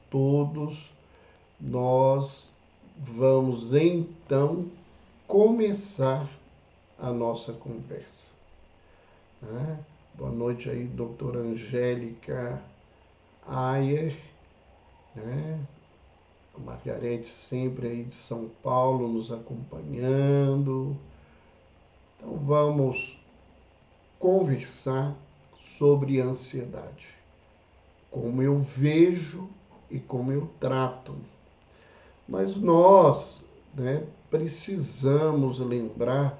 todos, nós vamos então começar a nossa conversa, né? Boa noite aí, doutora Angélica Ayer, né? A Margarete sempre aí de São Paulo nos acompanhando. Então vamos conversar sobre ansiedade, como eu vejo e como eu trato. Mas nós, né, precisamos lembrar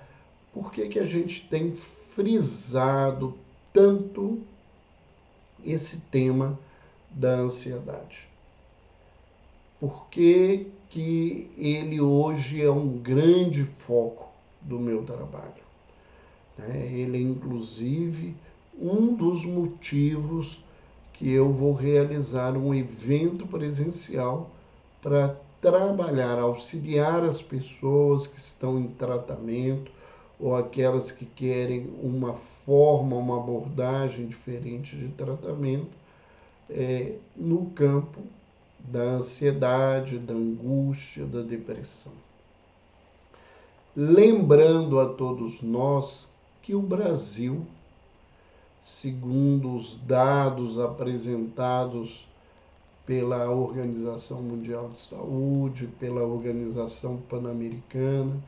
por que a gente tem frisado tanto esse tema da ansiedade. Por que ele hoje é um grande foco do meu trabalho? Ele é, inclusive, um dos motivos que eu vou realizar um evento presencial para trabalhar, auxiliar as pessoas que estão em tratamento ou aquelas que querem uma forma, uma abordagem diferente de tratamento, no campo da ansiedade, da angústia, da depressão. Lembrando a todos nós que o Brasil, segundo os dados apresentados pela Organização Mundial de Saúde, pela Organização Pan-Americana,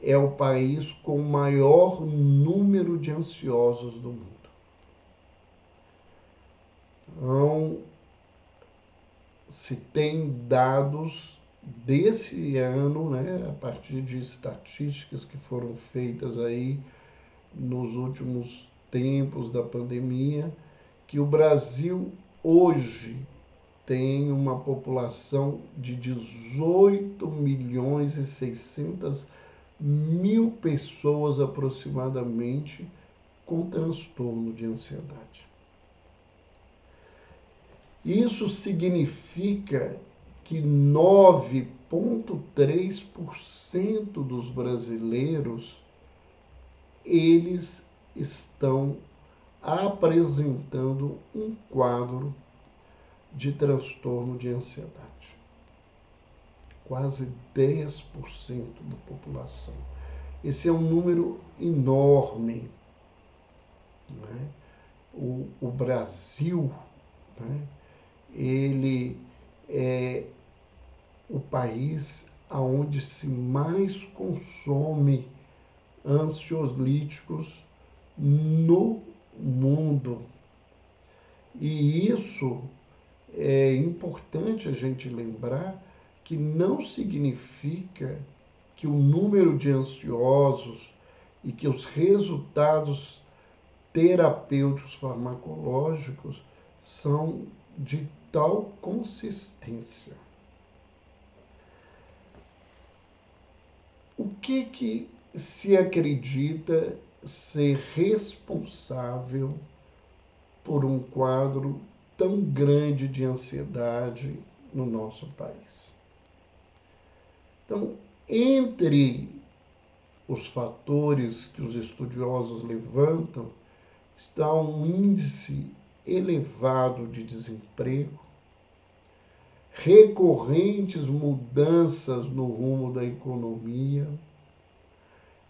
é o país com o maior número de ansiosos do mundo. Então, se tem dados desse ano, né, a partir de estatísticas que foram feitas aí nos últimos tempos da pandemia, que o Brasil hoje tem uma população de 18 milhões e 600 mil pessoas aproximadamente com transtorno de ansiedade. Isso significa que 9,3% dos brasileiros, eles estão apresentando um quadro de transtorno de ansiedade. Quase 10% da população. Esse é um número enorme, né? O Brasil, né, ele é o país onde se mais consome ansiolíticos no mundo. E isso é importante a gente lembrar que não significa que o número de ansiosos e que os resultados terapêuticos farmacológicos são de tal consistência. O que se acredita ser responsável por um quadro tão grande de ansiedade no nosso país? Então, entre os fatores que os estudiosos levantam, está um índice elevado de desemprego, recorrentes mudanças no rumo da economia,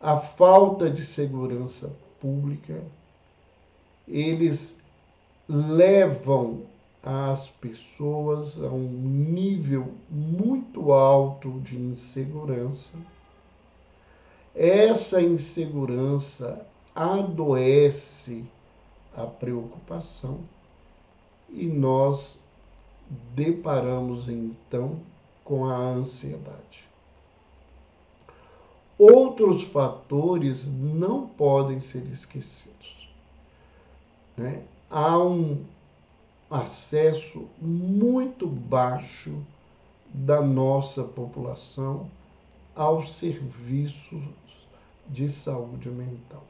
a falta de segurança pública. Eles levam as pessoas a um nível muito alto de insegurança. Essa insegurança adoece a preocupação e nós deparamos então com a ansiedade. Outros fatores não podem ser esquecidos, né? Há um acesso muito baixo da nossa população aos serviços de saúde mental.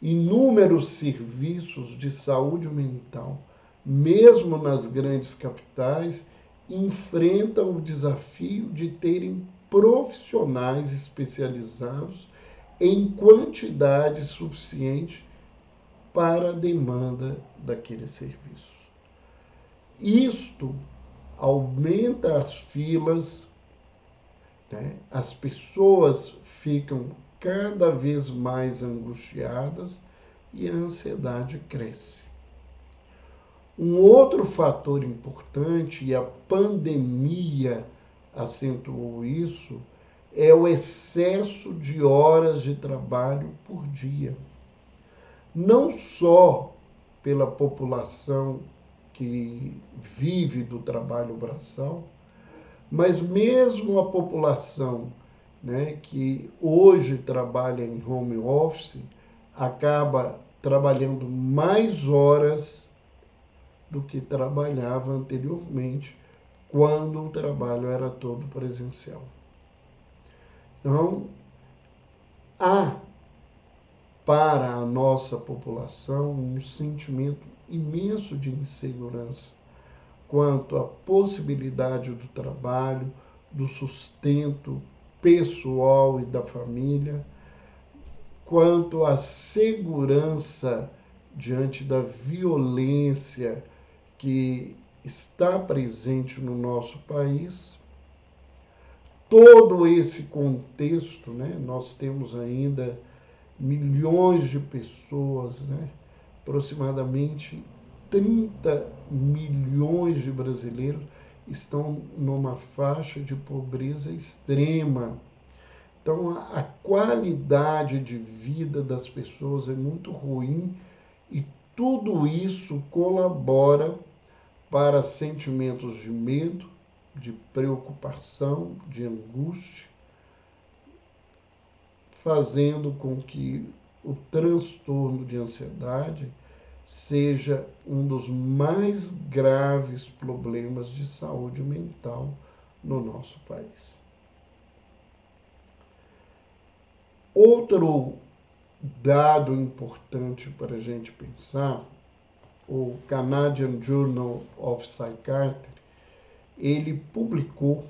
Inúmeros serviços de saúde mental, mesmo nas grandes capitais, enfrentam o desafio de terem profissionais especializados em quantidade suficiente para a demanda daqueles serviços. Isto aumenta as filas, né? As pessoas ficam cada vez mais angustiadas e a ansiedade cresce. Um outro fator importante, e a pandemia acentuou isso, é o excesso de horas de trabalho por dia. Não só pela população que vive do trabalho braçal, mas mesmo a população, né, que hoje trabalha em home office acaba trabalhando mais horas do que trabalhava anteriormente, quando o trabalho era todo presencial. Então, há para a nossa população um sentimento imenso de insegurança quanto à possibilidade do trabalho, do sustento pessoal e da família, quanto à segurança diante da violência que está presente no nosso país. Todo esse contexto, né, nós temos ainda milhões de pessoas, né, aproximadamente 30 milhões de brasileiros estão numa faixa de pobreza extrema. Então, a qualidade de vida das pessoas é muito ruim e tudo isso colabora para sentimentos de medo, de preocupação, de angústia, fazendo com que o transtorno de ansiedade seja um dos mais graves problemas de saúde mental no nosso país. Outro dado importante para a gente pensar, o Canadian Journal of Psychiatry, ele publicou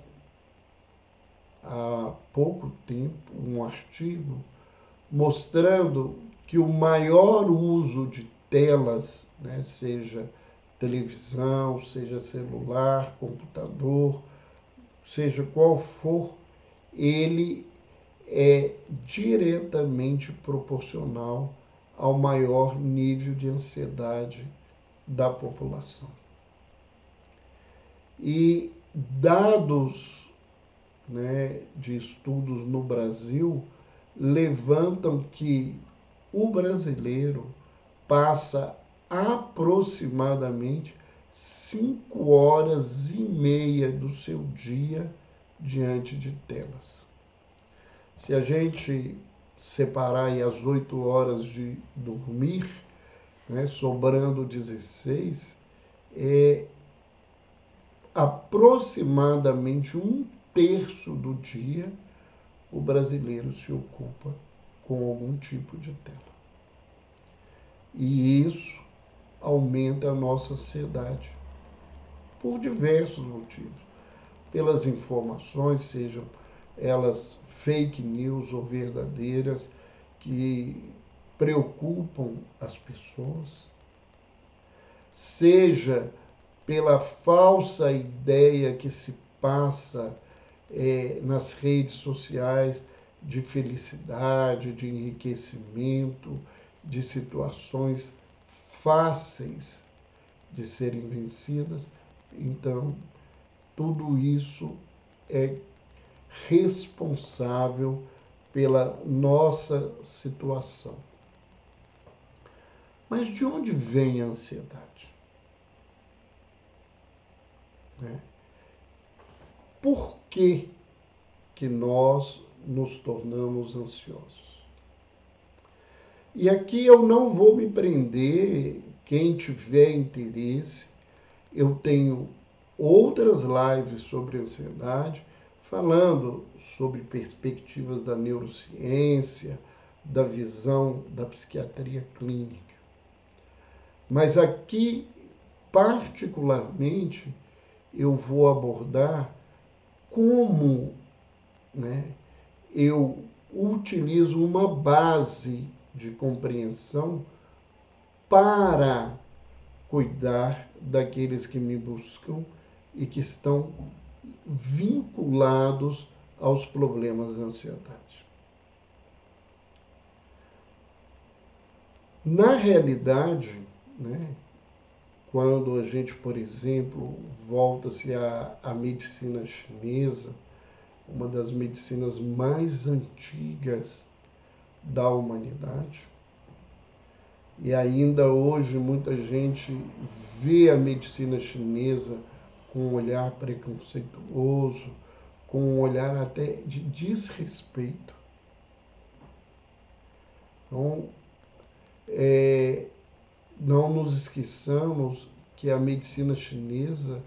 há pouco tempo um artigo mostrando que o maior uso de telas, né, seja televisão, seja celular, computador, seja qual for, ele é diretamente proporcional ao maior nível de ansiedade da população. E dados, né, de estudos no Brasil levantam que o brasileiro passa aproximadamente 5 horas e meia do seu dia diante de telas. Se a gente separar aí as 8 horas de dormir, né, sobrando 16, é aproximadamente 1/3 do dia o brasileiro se ocupa com algum tipo de tela. E isso aumenta a nossa ansiedade por diversos motivos. Pelas informações, sejam elas fake news ou verdadeiras, que preocupam as pessoas, seja pela falsa ideia que se passa nas redes sociais de felicidade, de enriquecimento, de situações fáceis de serem vencidas. Então, tudo isso é responsável pela nossa situação. Mas de onde vem a ansiedade? Né? Por que nós nos tornamos ansiosos? E aqui eu não vou me prender, quem tiver interesse, eu tenho outras lives sobre ansiedade, falando sobre perspectivas da neurociência, da visão da psiquiatria clínica. Mas aqui, particularmente, eu vou abordar como, né, eu utilizo uma base de compreensão para cuidar daqueles que me buscam e que estão vinculados aos problemas de ansiedade. Na realidade, né, quando a gente, por exemplo, volta-se à medicina chinesa, uma das medicinas mais antigas da humanidade, e ainda hoje muita gente vê a medicina chinesa com um olhar preconceituoso, com um olhar até de desrespeito. Então, não nos esqueçamos que a medicina chinesa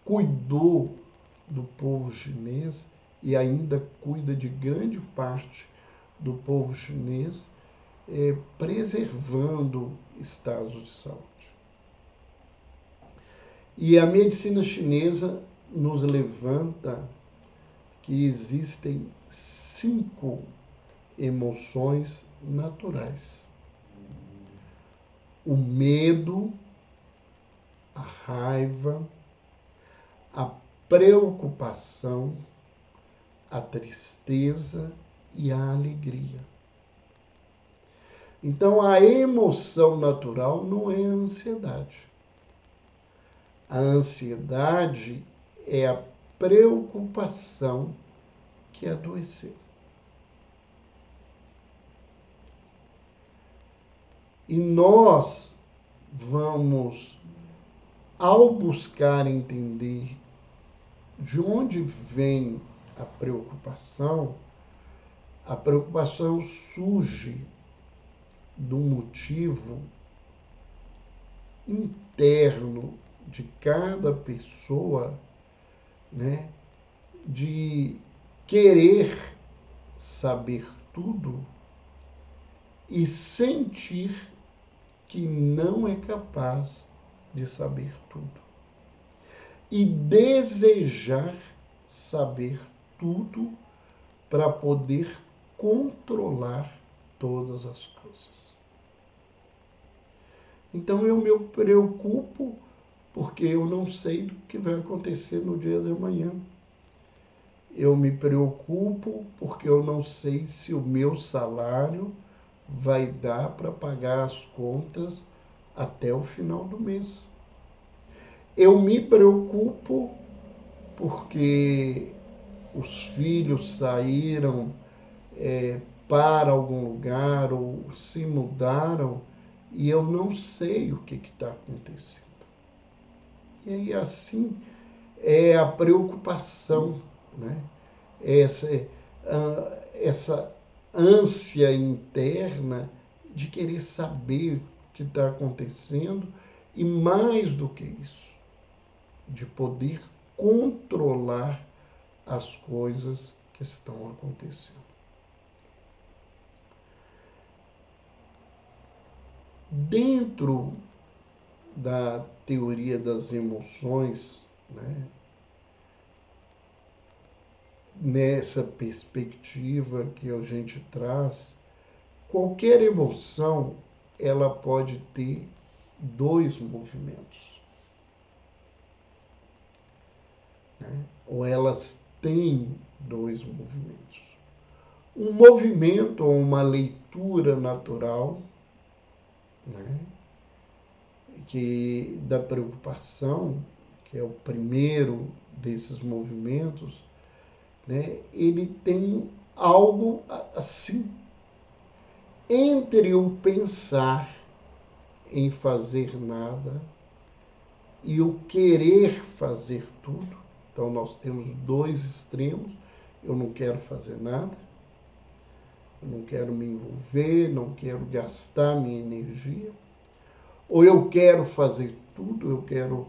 cuidou do povo chinês e ainda cuida de grande parte do povo chinês, preservando estados de saúde. E a medicina chinesa nos levanta que existem 5 emoções naturais: o medo, a raiva, a preocupação, a tristeza e a alegria. Então, a emoção natural não é a ansiedade. A ansiedade é a preocupação que adoeceu. E nós vamos, ao buscar entender de onde vem a preocupação surge do motivo interno de cada pessoa, né, de querer saber tudo e sentir que não é capaz de saber tudo. E desejar saber tudo para poder controlar todas as coisas. Então eu me preocupo porque eu não sei do que vai acontecer no dia de amanhã. Eu me preocupo porque eu não sei se o meu salário vai dar para pagar as contas até o final do mês. Eu me preocupo porque os filhos saíram para algum lugar ou se mudaram e eu não sei o que está acontecendo. E aí assim é a preocupação, né? Essa ânsia interna de querer saber o que está acontecendo e mais do que isso, de poder controlar as coisas que estão acontecendo. Dentro da teoria das emoções, né, nessa perspectiva que a gente traz, qualquer emoção ela pode ter 2 movimentos, né? Ou elas têm 2 movimentos. Um movimento ou uma leitura natural, né, que da preocupação, que é o primeiro desses movimentos, né, ele tem algo assim, entre o pensar em fazer nada e o querer fazer tudo. Então nós temos 2 extremos: eu não quero fazer nada, eu não quero me envolver, não quero gastar minha energia, ou eu quero fazer tudo, eu quero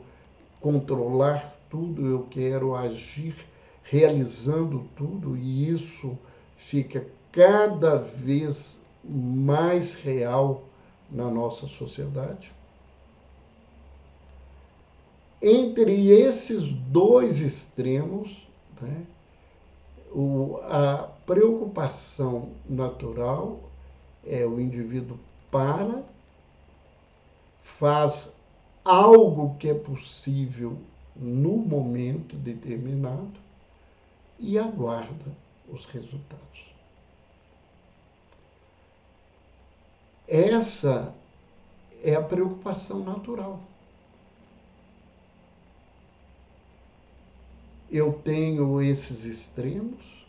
controlar tudo, eu quero agir realizando tudo, e isso fica cada vez mais real na nossa sociedade. Entre esses 2 extremos, né, a preocupação natural é o indivíduo faz algo que é possível no momento determinado e aguarda os resultados. Essa é a preocupação natural. Eu tenho esses extremos,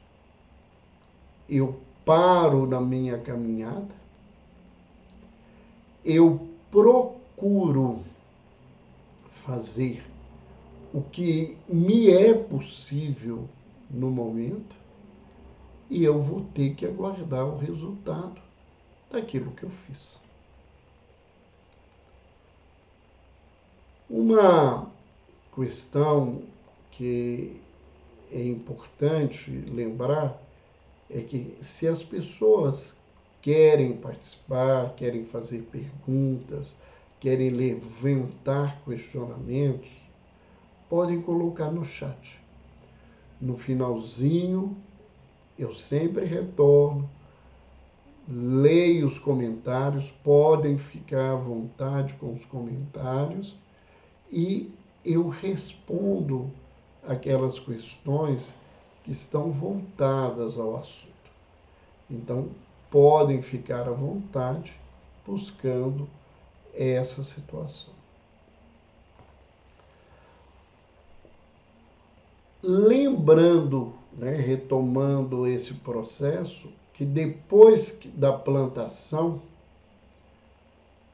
eu paro na minha caminhada, eu procuro fazer o que me é possível no momento e eu vou ter que aguardar o resultado daquilo que eu fiz. Uma questão que é importante lembrar é que se as pessoas querem participar, querem fazer perguntas, querem levantar questionamentos, podem colocar no chat. No finalzinho, eu sempre retorno, leio os comentários, podem ficar à vontade com os comentários e eu respondo aquelas questões que estão voltadas ao assunto. Então, podem ficar à vontade buscando essa situação. Lembrando, né, retomando esse processo, que depois da plantação,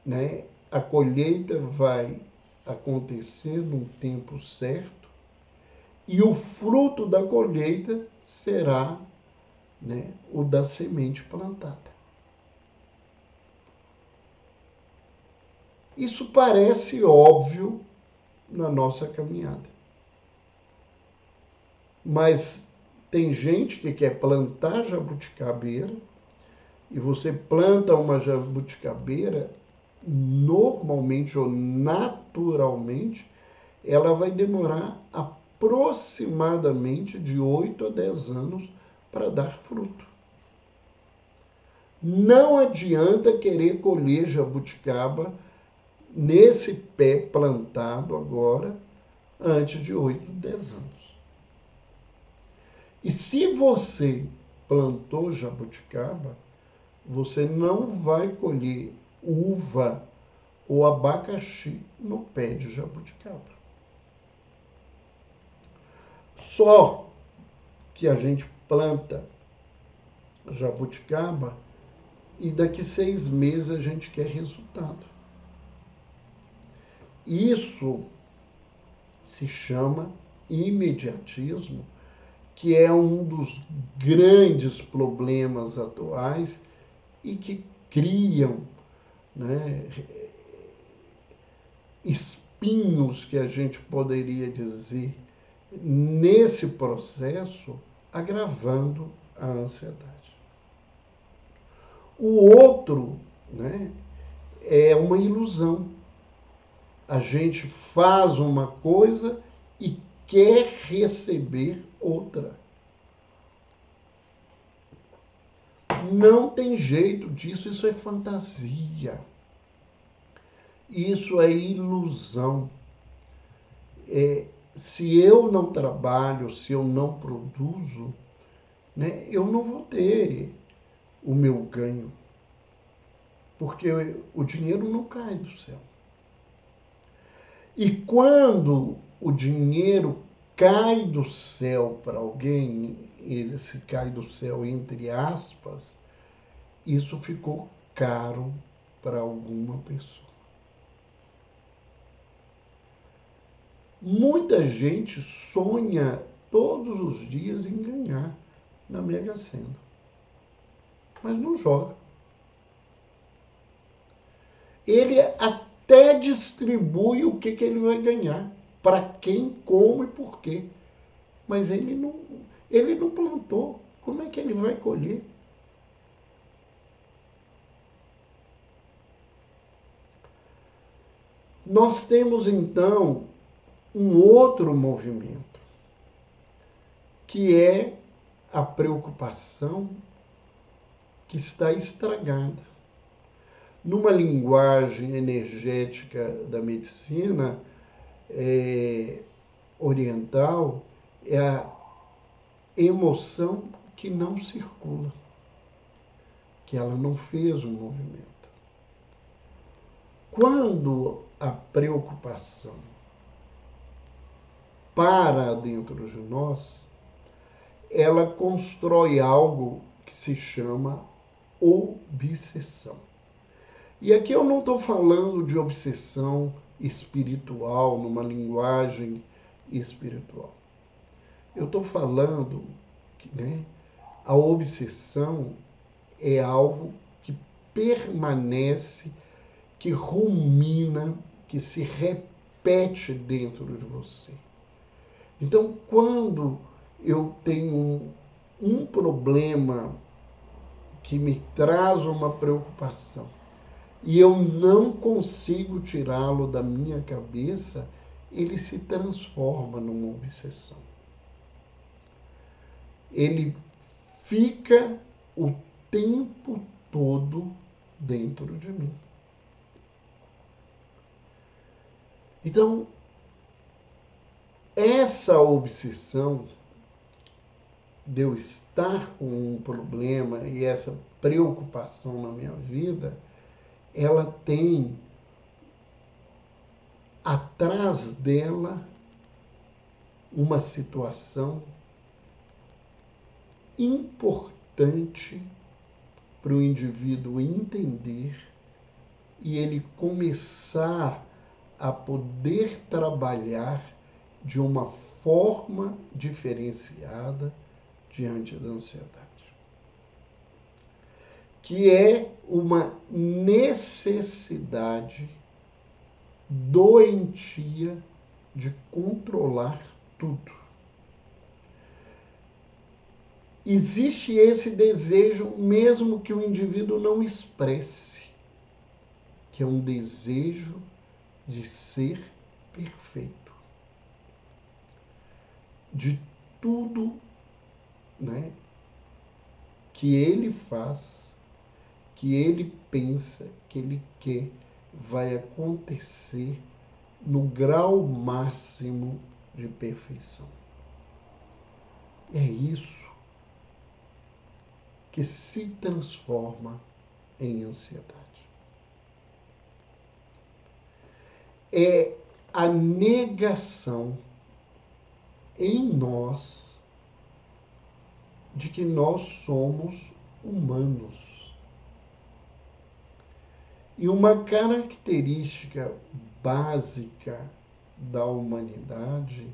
né, a colheita vai acontecer num tempo certo e o fruto da colheita será, né, o da semente plantada. Isso parece óbvio na nossa caminhada. Mas tem gente que quer plantar jabuticabeira e você planta uma jabuticabeira, normalmente ou naturalmente, ela vai demorar aproximadamente de 8 a 10 anos para dar fruto. Não adianta querer colher jabuticaba nesse pé plantado agora, antes de 8, 10 anos. E se você plantou jabuticaba, você não vai colher uva ou abacaxi no pé de jabuticaba. Só que a gente planta jabuticaba e daqui 6 meses a gente quer resultado. Isso se chama imediatismo, que é um dos grandes problemas atuais e que criam, né, espinhos, que a gente poderia dizer, nesse processo, agravando a ansiedade. O outro, né, é uma ilusão. A gente faz uma coisa e quer receber outra. Não tem jeito disso, isso é fantasia. Isso é ilusão. Se eu não trabalho, se eu não produzo, né, eu não vou ter o meu ganho. Porque o dinheiro não cai do céu. E quando o dinheiro cai do céu para alguém, esse cai do céu entre aspas, isso ficou caro para alguma pessoa. Muita gente sonha todos os dias em ganhar na Mega Sena, mas não joga. Ele até distribui o que ele vai ganhar, para quem, como e por quê. Mas ele não plantou. Como é que ele vai colher? Nós temos, então, um outro movimento, que é a preocupação que está estragada. Numa linguagem energética da medicina oriental, é a emoção que não circula, que ela não fez um movimento. Quando a preocupação para dentro de nós, ela constrói algo que se chama obsessão. E aqui eu não estou falando de obsessão espiritual, numa linguagem espiritual. Eu estou falando que a obsessão é algo que permanece, que rumina, que se repete dentro de você. Então, quando eu tenho um problema que me traz uma preocupação e eu não consigo tirá-lo da minha cabeça, ele se transforma numa obsessão. Ele fica o tempo todo dentro de mim. Então, essa obsessão de eu estar com um problema e essa preocupação na minha vida, ela tem atrás dela uma situação importante para o indivíduo entender e ele começar a poder trabalhar de uma forma diferenciada diante da ansiedade, que é uma necessidade doentia de controlar tudo. Existe esse desejo, mesmo que o indivíduo não expresse, que é um desejo de ser perfeito, de tudo, que ele faz, que ele pensa, que ele quer, vai acontecer no grau máximo de perfeição. É isso que se transforma em ansiedade. É a negação em nós de que nós somos humanos. E uma característica básica da humanidade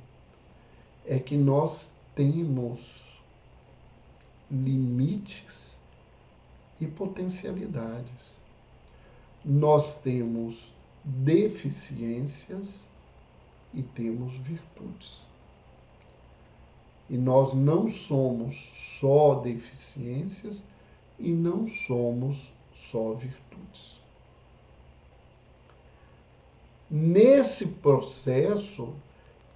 é que nós temos limites e potencialidades. Nós temos deficiências e temos virtudes. E nós não somos só deficiências e não somos só virtudes. Nesse processo,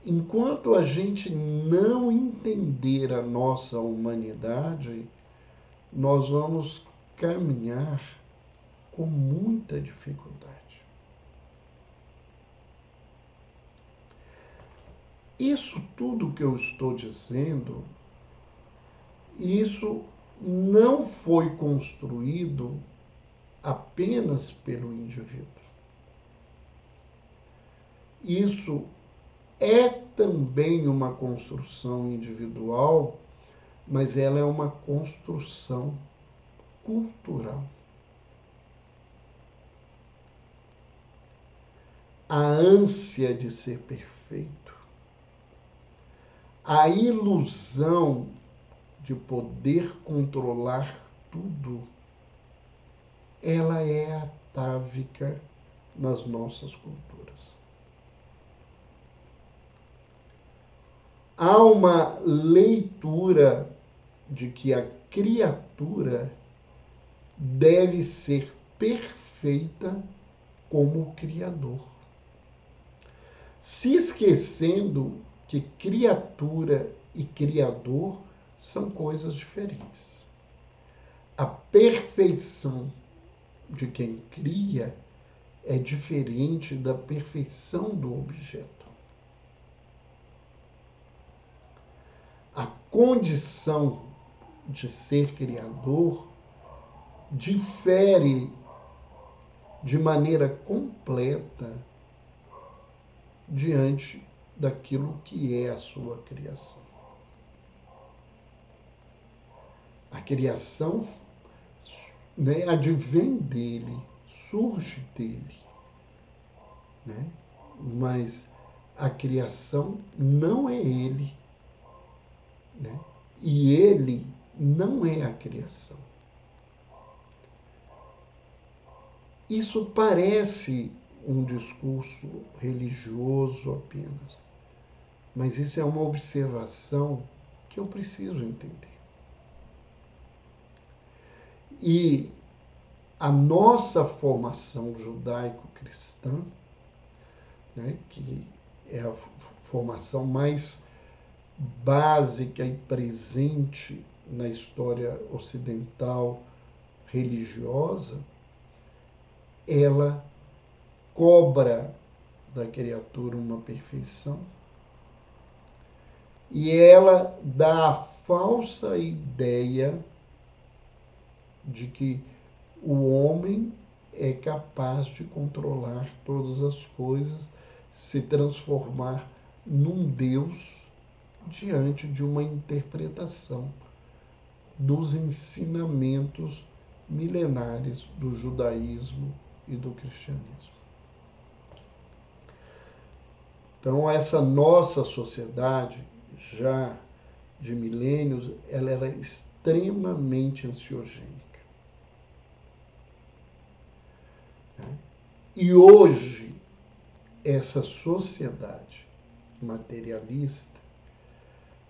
enquanto a gente não entender a nossa humanidade, nós vamos caminhar com muita dificuldade. Isso tudo que eu estou dizendo, isso não foi construído apenas pelo indivíduo. Isso é também uma construção individual, mas ela é uma construção cultural. A ânsia de ser perfeito, a ilusão de poder controlar tudo, ela é atávica nas nossas culturas. Há uma leitura de que a criatura deve ser perfeita como o Criador, se esquecendo que criatura e Criador são coisas diferentes. A perfeição de quem cria é diferente da perfeição do objeto. A condição de ser criador difere de maneira completa diante daquilo que é a sua criação. A criação, né, advém dele, surge dele, né? Mas a criação não é ele, né? E ele não é a criação. Isso parece um discurso religioso apenas, mas isso é uma observação que eu preciso entender. E a nossa formação judaico-cristã, né, que é a formação mais básica e presente na história ocidental religiosa, ela cobra da criatura uma perfeição e ela dá a falsa ideia de que o homem é capaz de controlar todas as coisas, se transformar num Deus diante de uma interpretação dos ensinamentos milenares do judaísmo e do cristianismo. Então, essa nossa sociedade, já de milênios, ela era extremamente ansiogênica. E hoje, essa sociedade materialista,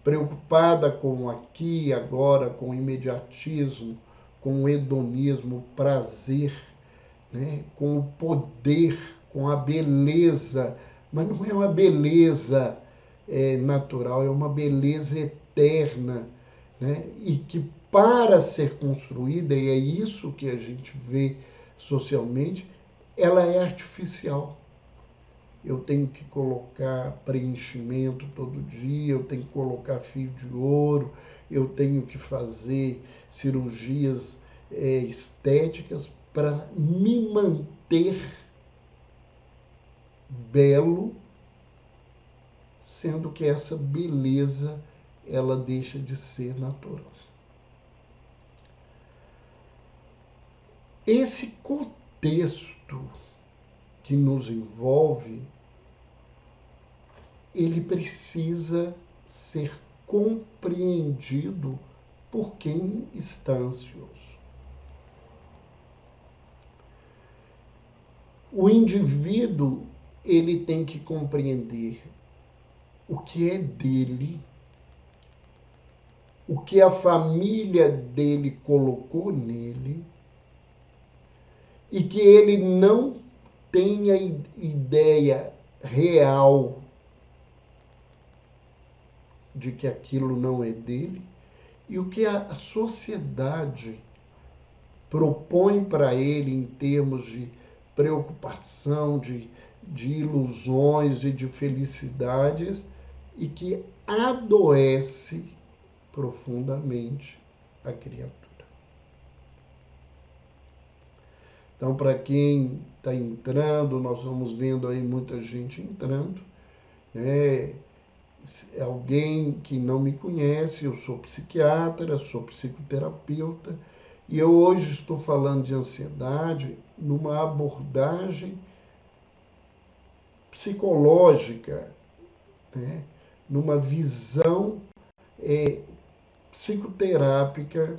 preocupada com o aqui e agora, com o imediatismo, com o hedonismo, o prazer, né, com o poder, com a beleza, mas não é uma beleza natural, é uma beleza eterna, né, e que para ser construída, e é isso que a gente vê socialmente, ela é artificial. Eu tenho que colocar preenchimento todo dia, eu tenho que colocar fio de ouro, eu tenho que fazer cirurgias estéticas para me manter belo, sendo que essa beleza ela deixa de ser natural. Esse contexto que nos envolve, ele precisa ser compreendido por quem está ansioso. O indivíduo, ele tem que compreender o que é dele, o que a família dele colocou nele, e que ele não tenha ideia real de que aquilo não é dele, e o que a sociedade propõe para ele em termos de preocupação, de ilusões e de felicidades, e que adoece profundamente a criatura. Então, para quem está entrando, nós vamos vendo aí muita gente entrando, né? Alguém que não me conhece, eu sou psiquiatra, sou psicoterapeuta, e eu hoje estou falando de ansiedade numa abordagem psicológica, né? Numa visão psicoterápica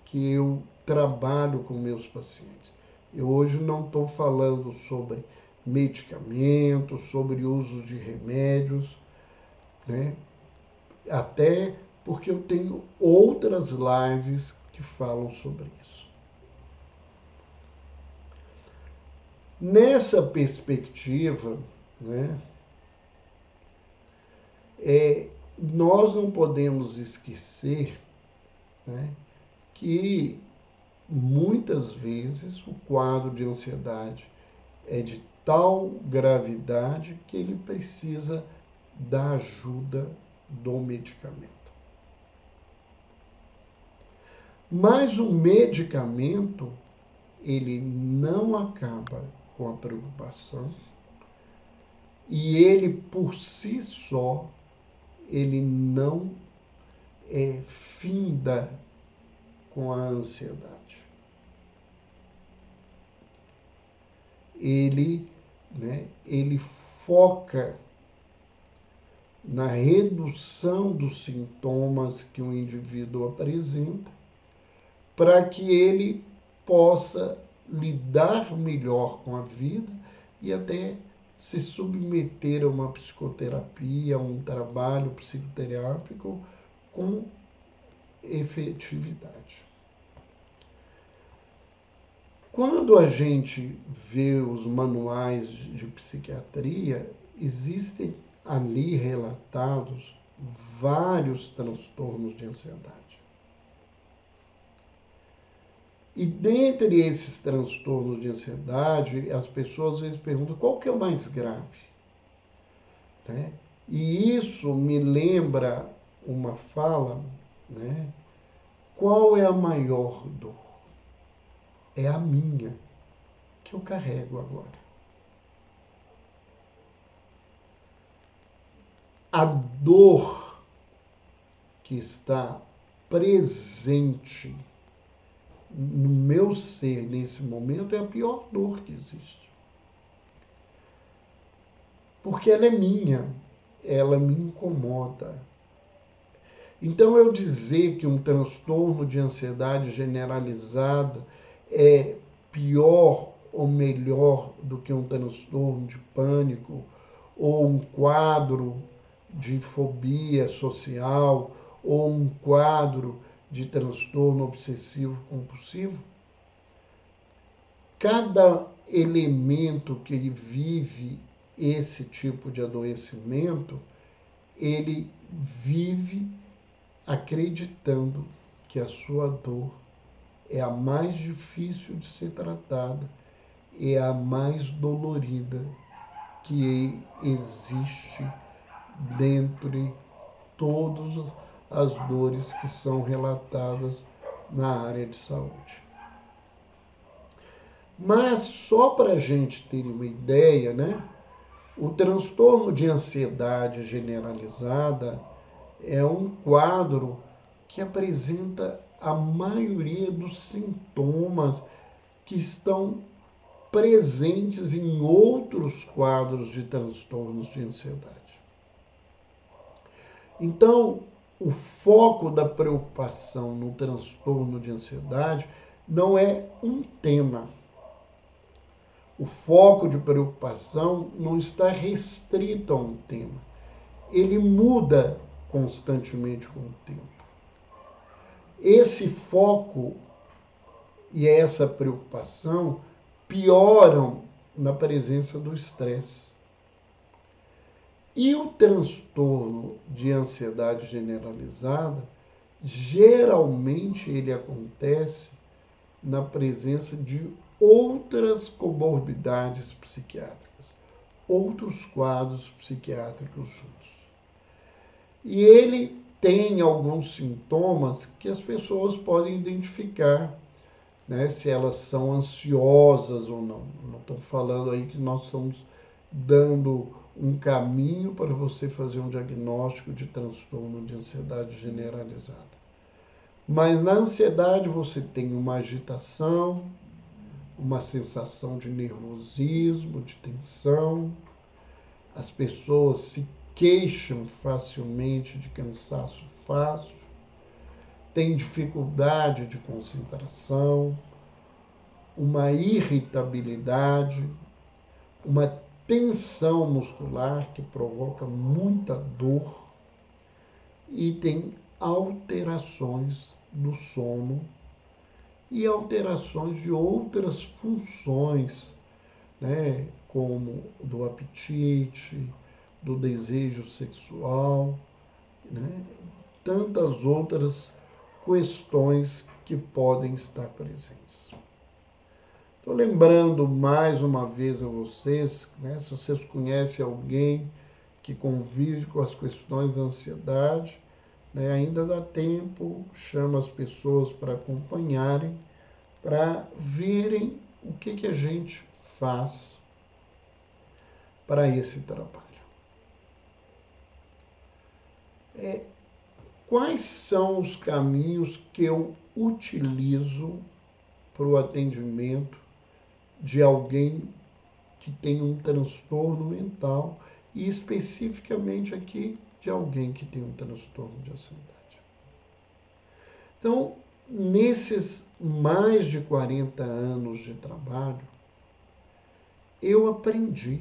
que eu trabalho com meus pacientes. Eu hoje não estou falando sobre medicamentos, sobre uso de remédios, né? Até porque eu tenho outras lives que falam sobre isso. Nessa perspectiva, né, nós não podemos esquecer, né, que muitas vezes o quadro de ansiedade é de tal gravidade que ele precisa da ajuda do medicamento. Mas o medicamento, ele não acaba com a preocupação e ele, por si só, ele não finda com a ansiedade. Ele foca na redução dos sintomas que o indivíduo apresenta para que ele possa lidar melhor com a vida e até se submeter a uma psicoterapia, a um trabalho psicoterápico com efetividade. Quando a gente vê os manuais de psiquiatria, existem ali relatados vários transtornos de ansiedade. E dentre esses transtornos de ansiedade, as pessoas às vezes perguntam qual que é o mais grave, né? E isso me lembra uma fala, né? Qual é a maior dor? É a minha, que eu carrego agora. A dor que está presente no meu ser nesse momento é a pior dor que existe. Porque ela é minha, ela me incomoda. Então, eu dizer que um transtorno de ansiedade generalizada é pior ou melhor do que um transtorno de pânico ou um quadro de fobia social ou um quadro de transtorno obsessivo compulsivo, cada elemento que vive esse tipo de adoecimento, ele vive acreditando que a sua dor é a mais difícil de ser tratada, é a mais dolorida que existe dentre todas as dores que são relatadas na área de saúde. Mas só para a gente ter uma ideia, né? O transtorno de ansiedade generalizada é um quadro que apresenta a maioria dos sintomas que estão presentes em outros quadros de transtornos de ansiedade. Então, o foco da preocupação no transtorno de ansiedade não é um tema. O foco de preocupação não está restrito a um tema. Ele muda constantemente com o tempo. Esse foco e essa preocupação pioram na presença do estresse. E o transtorno de ansiedade generalizada, geralmente ele acontece na presença de outras comorbidades psiquiátricas, outros quadros psiquiátricos juntos. E ele tem alguns sintomas que as pessoas podem identificar, né, se elas são ansiosas ou não. Não estou falando aí que nós estamos dando um caminho para você fazer um diagnóstico de transtorno de ansiedade generalizada. Mas na ansiedade você tem uma agitação, uma sensação de nervosismo, de tensão. As pessoas se queixam facilmente de cansaço fácil, têm dificuldade de concentração, uma irritabilidade, uma tensão muscular que provoca muita dor e tem alterações do sono e alterações de outras funções, né, como do apetite, do desejo sexual, né, tantas outras questões que podem estar presentes. Estou lembrando mais uma vez a vocês, né, se vocês conhecem alguém que convive com as questões da ansiedade, né, ainda dá tempo, chama as pessoas para acompanharem, para verem o que a gente faz para esse trabalho. Quais são os caminhos que eu utilizo para o atendimento de alguém que tem um transtorno mental e especificamente aqui de alguém que tem um transtorno de ansiedade? Então, nesses mais de 40 anos de trabalho, eu aprendi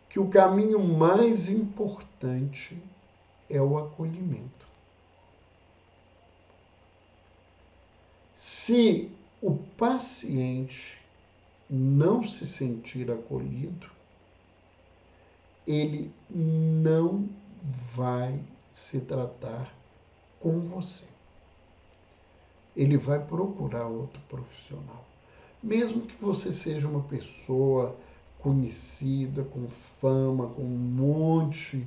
que o caminho mais importante é o acolhimento. Se o paciente não se sentir acolhido, ele não vai se tratar com você. Ele vai procurar outro profissional. Mesmo que você seja uma pessoa conhecida, com fama, com um monte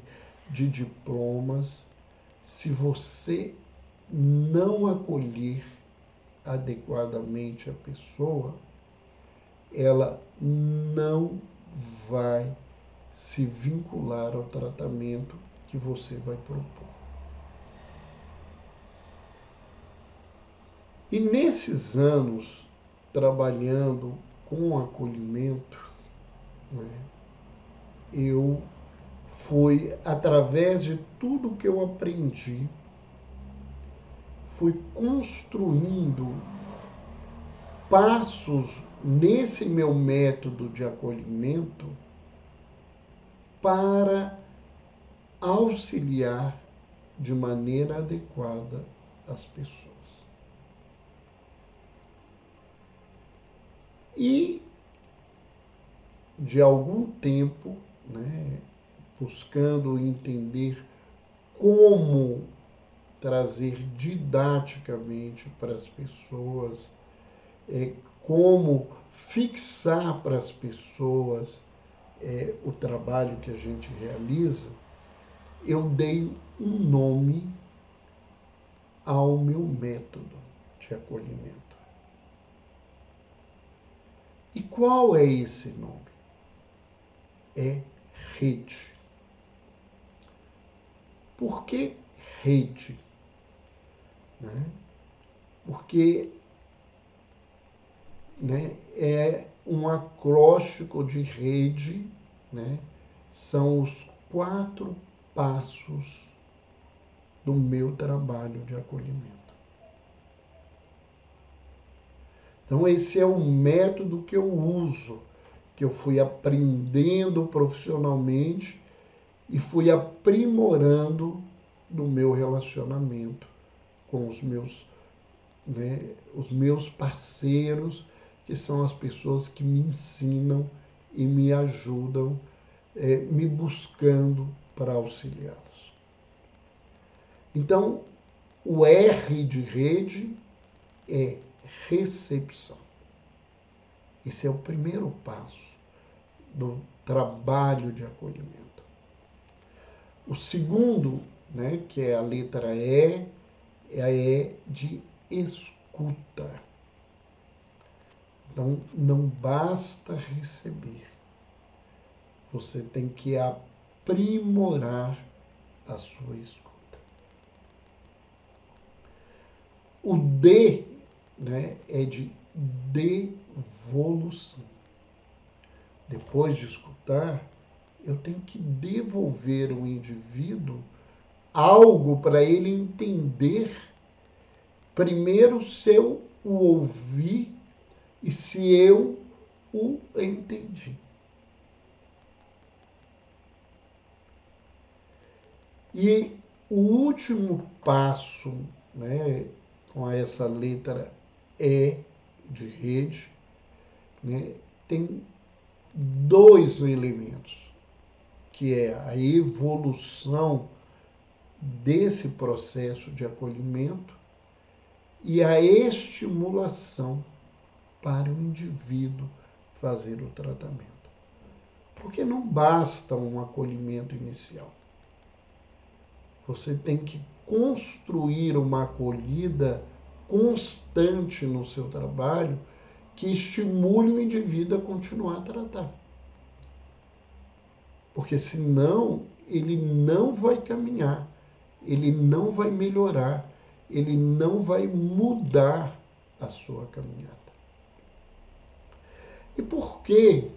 de diplomas, se você não acolher adequadamente a pessoa, ela não vai se vincular ao tratamento que você vai propor. E nesses anos trabalhando com acolhimento, né, eu fui, através de tudo que eu aprendi, fui construindo passos nesse meu método de acolhimento para auxiliar de maneira adequada as pessoas. E de algum tempo, né, buscando entender como trazer didaticamente para as pessoas, como fixar para as pessoas o trabalho que a gente realiza, eu dei um nome ao meu método de acolhimento. E qual é esse nome? É rede. Por que rede? Né? Porque, né, é um acróstico de rede, né? São os 4 passos do meu trabalho de acolhimento. Então, esse é o método que eu uso, que eu fui aprendendo profissionalmente e fui aprimorando no meu relacionamento com os meus parceiros, que são as pessoas que me ensinam e me ajudam, me buscando para auxiliá-los. Então, o R de rede é recepção. Esse é o primeiro passo do trabalho de acolhimento. O segundo, né, que é a letra E, é a E de escuta. Então, não basta receber. Você tem que aprimorar a sua escuta. O D, né, é de devolução. Depois de escutar, eu tenho que devolver ao indivíduo algo para ele entender, primeiro, se eu o ouvi e se eu o entendi. E o último passo, né, com essa letra E de rede, né, tem 2 elementos, que é a evolução desse processo de acolhimento e a estimulação para o indivíduo fazer o tratamento. Porque não basta um acolhimento inicial. Você tem que construir uma acolhida constante no seu trabalho que estimule o indivíduo a continuar a tratar. Porque senão ele não vai caminhar, ele não vai melhorar, ele não vai mudar a sua caminhada. E por que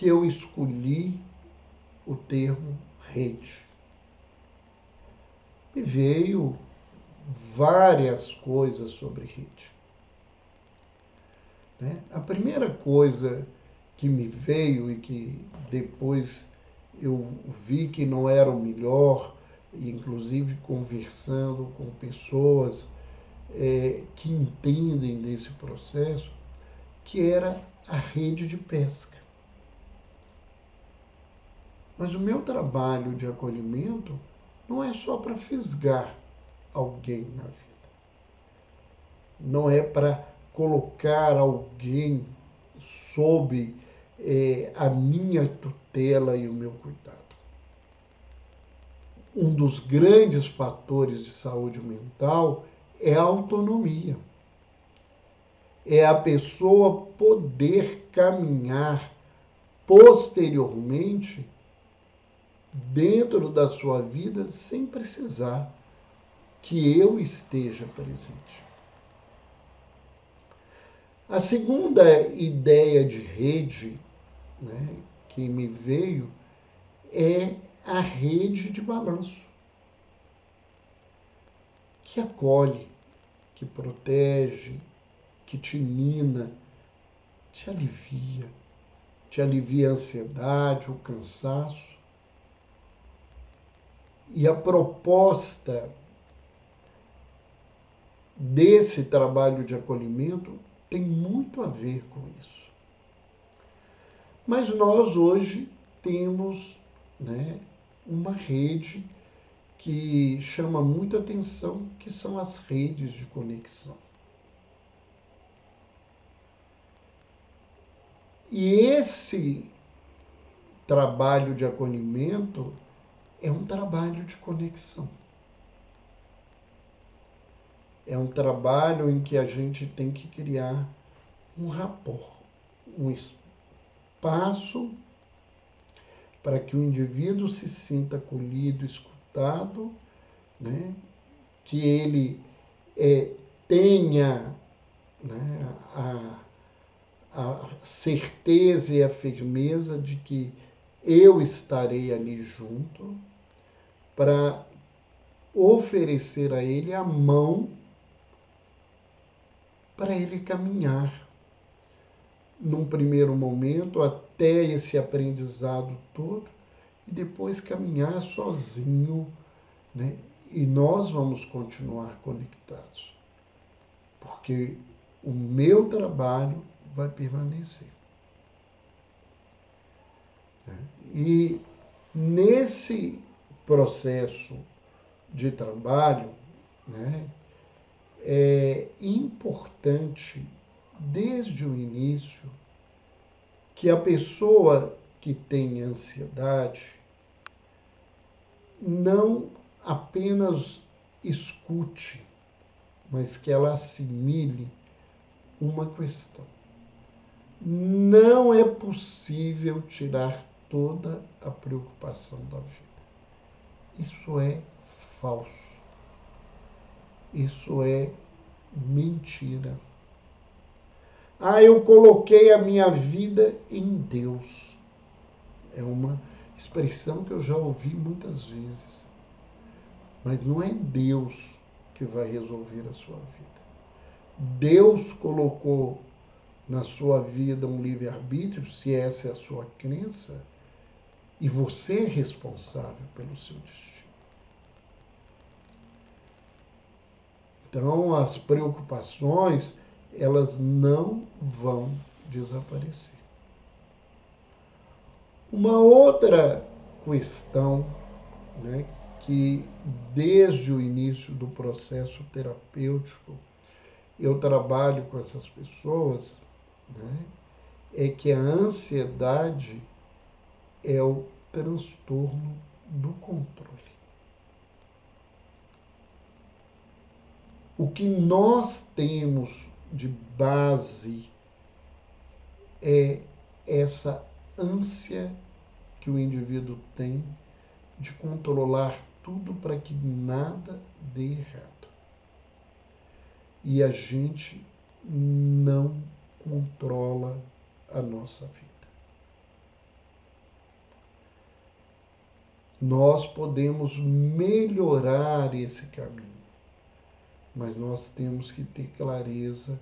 eu escolhi o termo rede? Me veio várias coisas sobre rede. A primeira coisa que me veio e que depois eu vi que não era o melhor, inclusive conversando com pessoas que entendem desse processo, que era a rede de pesca. Mas o meu trabalho de acolhimento não é só para fisgar alguém na vida. Não é para colocar alguém sob a minha tutela e o meu cuidado. Um dos grandes fatores de saúde mental é a autonomia. É a pessoa poder caminhar posteriormente dentro da sua vida sem precisar que eu esteja presente. A segunda ideia de rede, que me veio é a rede de balanço, que acolhe, que protege, que te nina, te alivia a ansiedade, o cansaço. E a proposta desse trabalho de acolhimento tem muito a ver com isso. Mas nós hoje temos uma rede que chama muita atenção, que são as redes de conexão. E esse trabalho de acolhimento é um trabalho de conexão. É um trabalho em que a gente tem que criar um rapport, um espaço para que o indivíduo se sinta acolhido, escutado, que ele tenha a certeza e a firmeza de que eu estarei ali junto para oferecer a ele a mão para ele caminhar num primeiro momento até esse aprendizado todo e depois caminhar sozinho, E nós vamos continuar conectados, porque o meu trabalho vai permanecer. E nesse processo de trabalho, é importante, desde o início, que a pessoa que tem ansiedade não apenas escute, mas que ela assimile uma questão. Não é possível tirar toda a preocupação da vida. Isso é falso. Isso é mentira. Eu coloquei a minha vida em Deus. É uma expressão que eu já ouvi muitas vezes. Mas não é Deus que vai resolver a sua vida. Deus colocou na sua vida um livre-arbítrio, se essa é a sua crença, e você é responsável pelo seu destino. Então, as preocupações, elas não vão desaparecer. Uma outra questão, que desde o início do processo terapêutico eu trabalho com essas pessoas, né, é que a ansiedade é o transtorno do controle. O que nós temos de base é essa ânsia que o indivíduo tem de controlar tudo para que nada dê errado. E a gente não controla a nossa vida. Nós podemos melhorar esse caminho, mas nós temos que ter clareza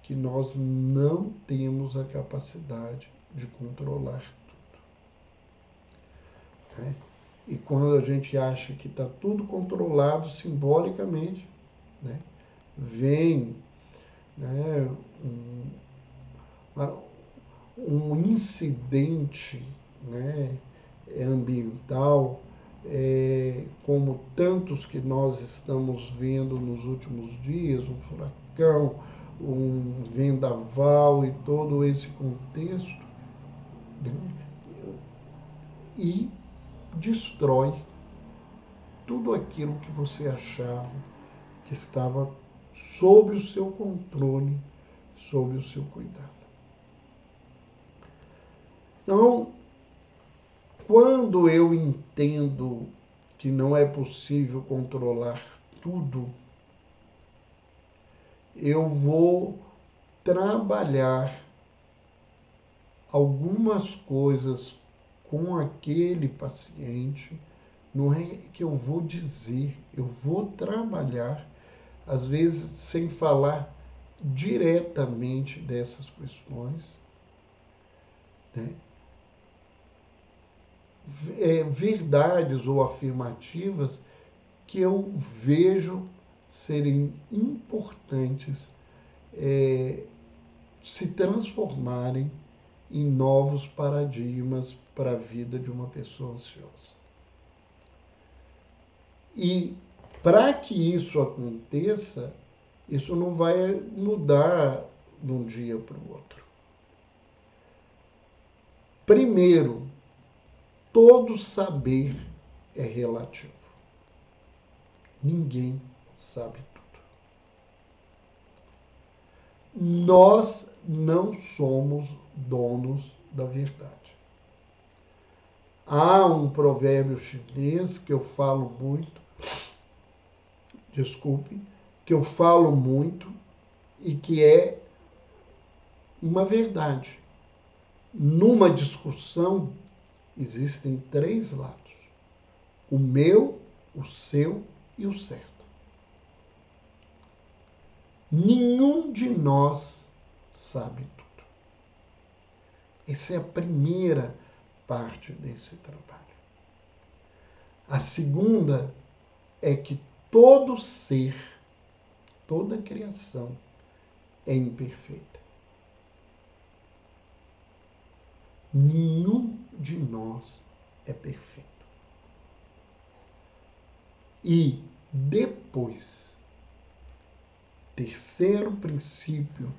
que nós não temos a capacidade de controlar tudo, né? E quando a gente acha que está tudo controlado simbolicamente, né, vem, né, um incidente, né, ambiental, como tantos que nós estamos vendo nos últimos dias, um furacão, um vendaval e todo esse contexto, né, e destrói tudo aquilo que você achava que estava sob o seu controle, sob o seu cuidado. Então, quando eu entendo que não é possível controlar tudo, eu vou trabalhar algumas coisas com aquele paciente. Não é que eu vou dizer, eu vou trabalhar, às vezes sem falar diretamente dessas questões, né? Verdades ou afirmativas que eu vejo serem importantes se transformarem em novos paradigmas para a vida de uma pessoa ansiosa. E para que isso aconteça, isso não vai mudar de um dia para o outro. Primeiro, todo saber é relativo. Ninguém sabe tudo. Nós não somos donos da verdade. Há um provérbio chinês que eu falo muito, que eu falo muito e que é uma verdade. Numa discussão, existem 3 lados: o meu, o seu e o certo. Nenhum de nós sabe tudo. Essa é a primeira parte desse trabalho. A segunda é que todo ser, toda criação é imperfeita. Nenhum de nós é perfeito. E depois, terceiro princípio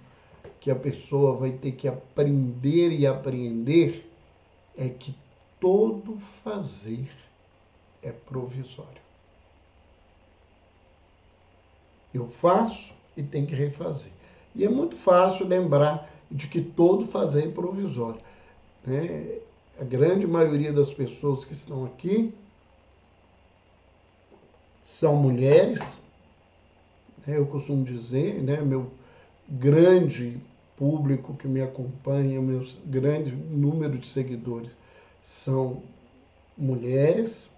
que a pessoa vai ter que aprender e apreender é que todo fazer é provisório. Eu faço e tenho que refazer. E é muito fácil lembrar de que todo fazer é provisório, né? A grande maioria das pessoas que estão aqui são mulheres, né? Eu costumo dizer, né, meu grande público que me acompanha, meu grande número de seguidores são mulheres,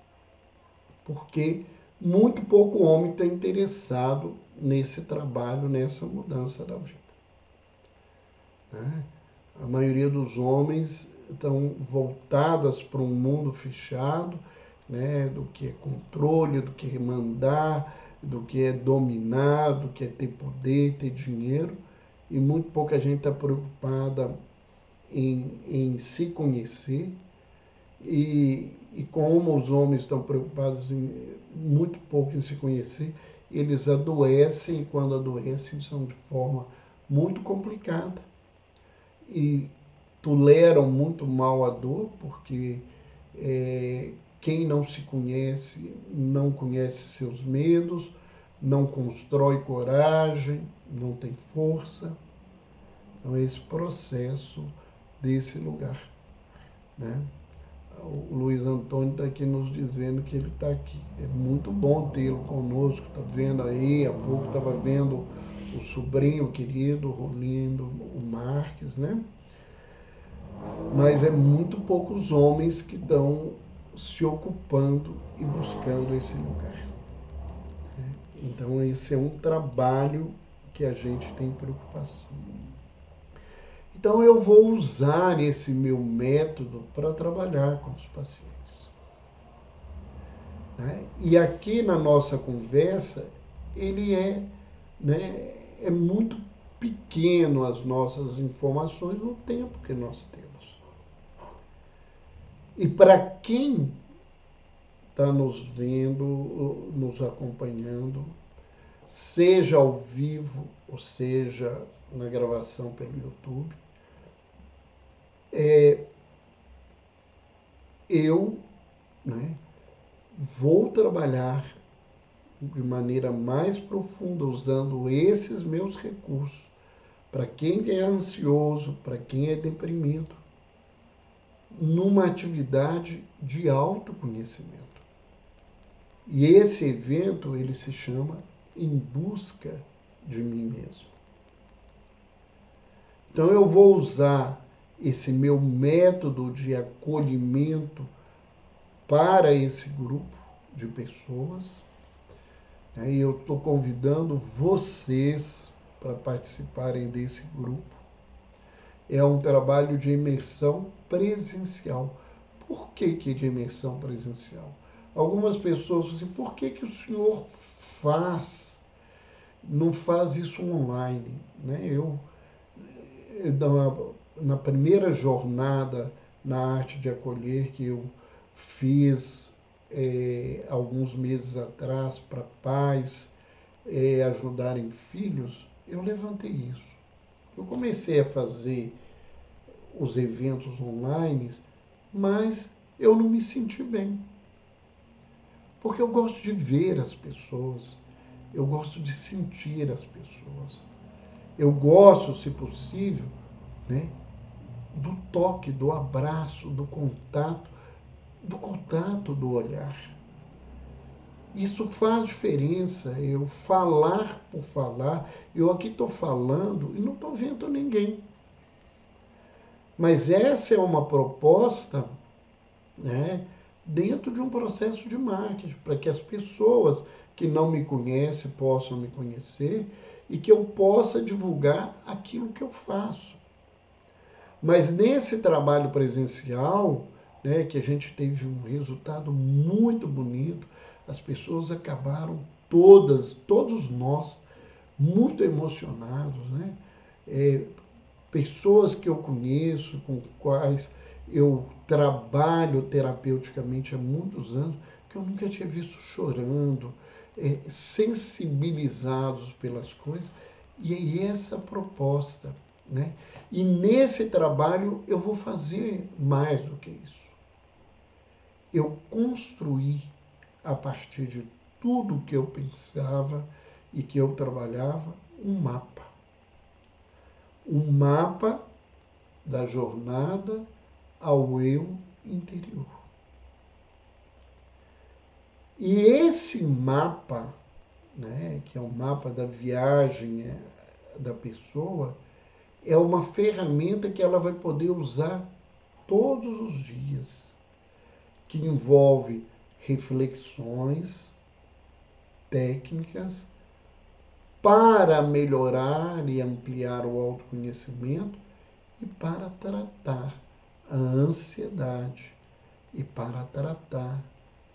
porque muito pouco homem está interessado nesse trabalho, nessa mudança da vida, né? A maioria dos homens estão voltadas para um mundo fechado, né, do que é controle, do que é mandar, do que é dominar, do que é ter poder, ter dinheiro, e muito pouca gente está preocupada em se conhecer, e como os homens estão preocupados muito pouco em se conhecer, eles adoecem, e quando adoecem são de forma muito complicada e toleram muito mal a dor, porque quem não se conhece não conhece seus medos, não constrói coragem, não tem força. Então, esse processo desse lugar, né? O Luiz Antônio está aqui nos dizendo que ele está aqui. É muito bom tê-lo conosco, está vendo aí, há pouco estava vendo o sobrinho querido, o Rolindo, o Marques, né? Mas é muito poucos homens que estão se ocupando e buscando esse lugar. Então, esse é um trabalho que a gente tem preocupação. Então, eu vou usar esse meu método para trabalhar com os pacientes. Né? E aqui na nossa conversa, ele né, é muito pequeno as nossas informações no tempo que nós temos. E para quem está nos vendo, nos acompanhando, seja ao vivo, ou seja na gravação pelo YouTube, eu, né, vou trabalhar de maneira mais profunda usando esses meus recursos para quem é ansioso, para quem é deprimido, numa atividade de autoconhecimento. E esse evento, ele se chama Em Busca de Mim Mesmo. Então eu vou usar esse meu método de acolhimento para esse grupo de pessoas. E eu estou convidando vocês para participarem desse grupo. É um trabalho de imersão presencial. Por que de imersão presencial? Algumas pessoas dizem, por que o senhor não faz isso online? Né? Na primeira jornada na arte de acolher que eu fiz alguns meses atrás para pais ajudarem filhos, eu levantei isso. Eu comecei a fazer os eventos online, mas eu não me senti bem. Porque eu gosto de ver as pessoas, eu gosto de sentir as pessoas. Eu gosto, se possível, né, do toque, do abraço, do contato do olhar. Isso faz diferença, eu falar por falar, eu aqui estou falando e não estou vendo ninguém. Mas essa é uma proposta, né, dentro de um processo de marketing, para que as pessoas que não me conhecem possam me conhecer e que eu possa divulgar aquilo que eu faço. Mas nesse trabalho presencial, né, que a gente teve um resultado muito bonito, as pessoas acabaram todos nós, muito emocionados, né? Pessoas que eu conheço, com quais eu trabalho terapeuticamente há muitos anos, que eu nunca tinha visto chorando, sensibilizados pelas coisas, e é essa a proposta, né? E nesse trabalho eu vou fazer mais do que isso. Eu construí, a partir de tudo que eu pensava e que eu trabalhava, um mapa. Um mapa da jornada ao eu interior. E esse mapa, né, que é o mapa da viagem da pessoa, é uma ferramenta que ela vai poder usar todos os dias, que envolve reflexões, técnicas para melhorar e ampliar o autoconhecimento e para tratar a ansiedade e para tratar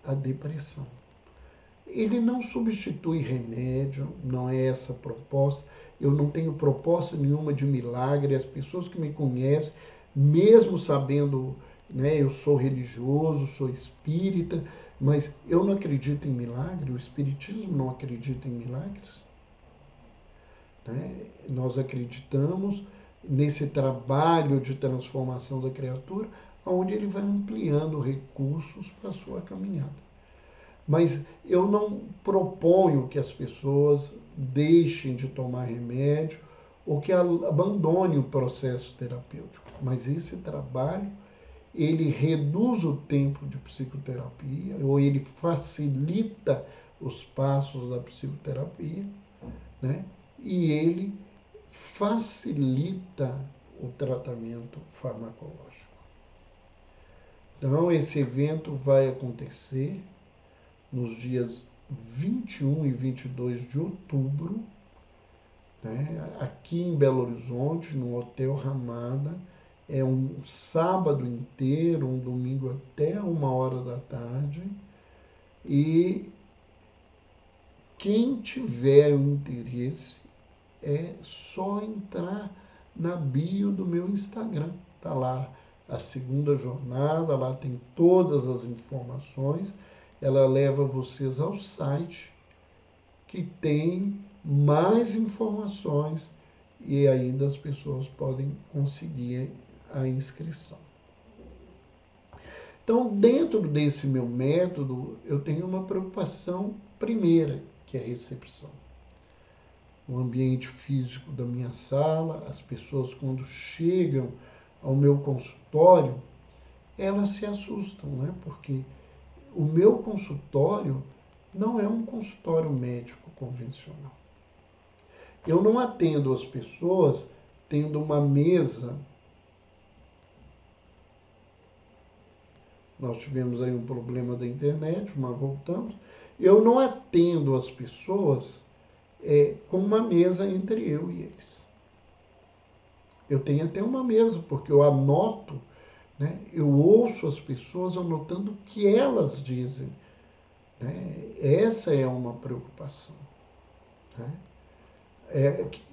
a depressão. Ele não substitui remédio, não é essa a proposta. Eu não tenho proposta nenhuma de milagre. As pessoas que me conhecem, mesmo sabendo, né, eu sou religioso, sou espírita, Mas eu não acredito em milagre, o Espiritismo não acredita em milagres. Né? Nós acreditamos nesse trabalho de transformação da criatura, onde ele vai ampliando recursos para a sua caminhada. Mas eu não proponho que as pessoas deixem de tomar remédio ou que abandonem o processo terapêutico. Mas esse trabalho, ele reduz o tempo de psicoterapia, ou ele facilita os passos da psicoterapia, né? E ele facilita o tratamento farmacológico. Então, esse evento vai acontecer nos dias 21 e 22 de outubro, né, aqui em Belo Horizonte, no Hotel Ramada. É um sábado inteiro, um domingo até 1 hora da tarde. E quem tiver o interesse, é só entrar na bio do meu Instagram. Tá lá a segunda jornada, lá tem todas as informações. Ela leva vocês ao site que tem mais informações e ainda as pessoas podem conseguir a inscrição. Então, dentro desse meu método, eu tenho uma preocupação primeira, que é a recepção. O ambiente físico da minha sala, as pessoas quando chegam ao meu consultório, elas se assustam, né? Porque o meu consultório não é um consultório médico convencional. Eu não atendo as pessoas tendo uma mesa. Nós tivemos aí um problema da internet, mas voltamos. Eu não atendo as pessoas com uma mesa entre eu e eles. Eu tenho até uma mesa, porque eu anoto, né? Eu ouço as pessoas anotando o que elas dizem. Né? Essa é uma preocupação. Né?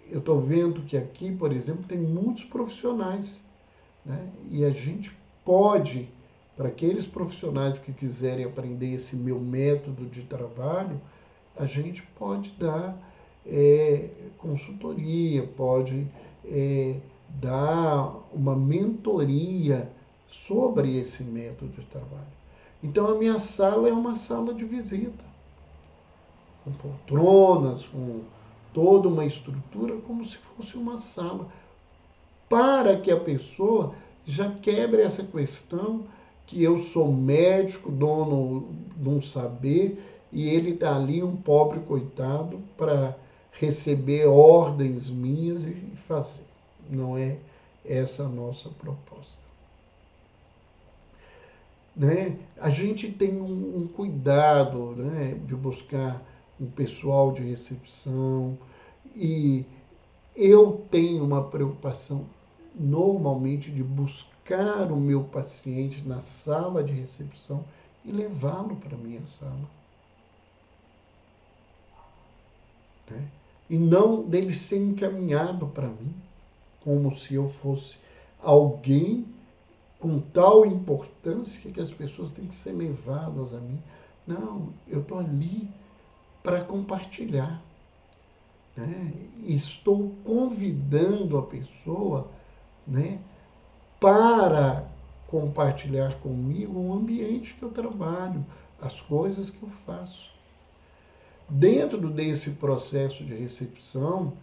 Eu estou vendo que aqui, por exemplo, tem muitos profissionais. Né? E a gente pode, para aqueles profissionais que quiserem aprender esse meu método de trabalho, a gente pode dar consultoria, pode dar uma mentoria sobre esse método de trabalho. Então a minha sala é uma sala de visita, com poltronas, com toda uma estrutura, como se fosse uma sala, para que a pessoa já quebre essa questão que eu sou médico, dono de um saber, e ele está ali, um pobre coitado, para receber ordens minhas e fazer. Não é essa a nossa proposta. Né? A gente tem um cuidado, né, de buscar um pessoal de recepção, e eu tenho uma preocupação normalmente de buscar o meu paciente na sala de recepção e levá-lo para a minha sala. Né? E não dele ser encaminhado para mim, como se eu fosse alguém com tal importância que as pessoas têm que ser levadas a mim. Não, eu estou ali para compartilhar. Né? Estou convidando a pessoa, né, para compartilhar comigo o ambiente que eu trabalho, as coisas que eu faço. Dentro desse processo de recepção,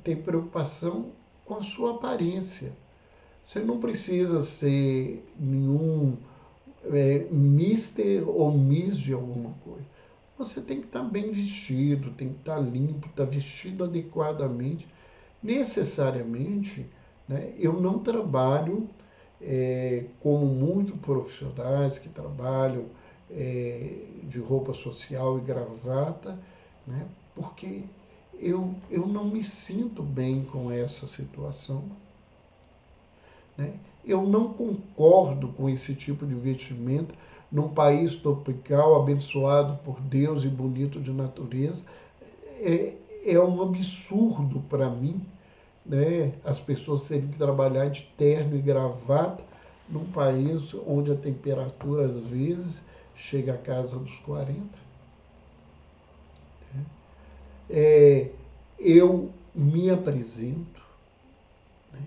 tem preocupação com a sua aparência. Você não precisa ser nenhum mister ou miss de alguma coisa. Você tem que estar bem vestido, tem que estar limpo, estar vestido adequadamente. Necessariamente, né, eu não trabalho como muitos profissionais que trabalham de roupa social e gravata, né, porque eu não me sinto bem com essa situação. Né? Eu não concordo com esse tipo de vestimenta num país tropical, abençoado por Deus e bonito de natureza. É um absurdo para mim, né, as pessoas terem que trabalhar de terno e gravata num país onde a temperatura, às vezes, chega à casa dos 40. Eu me apresento, né?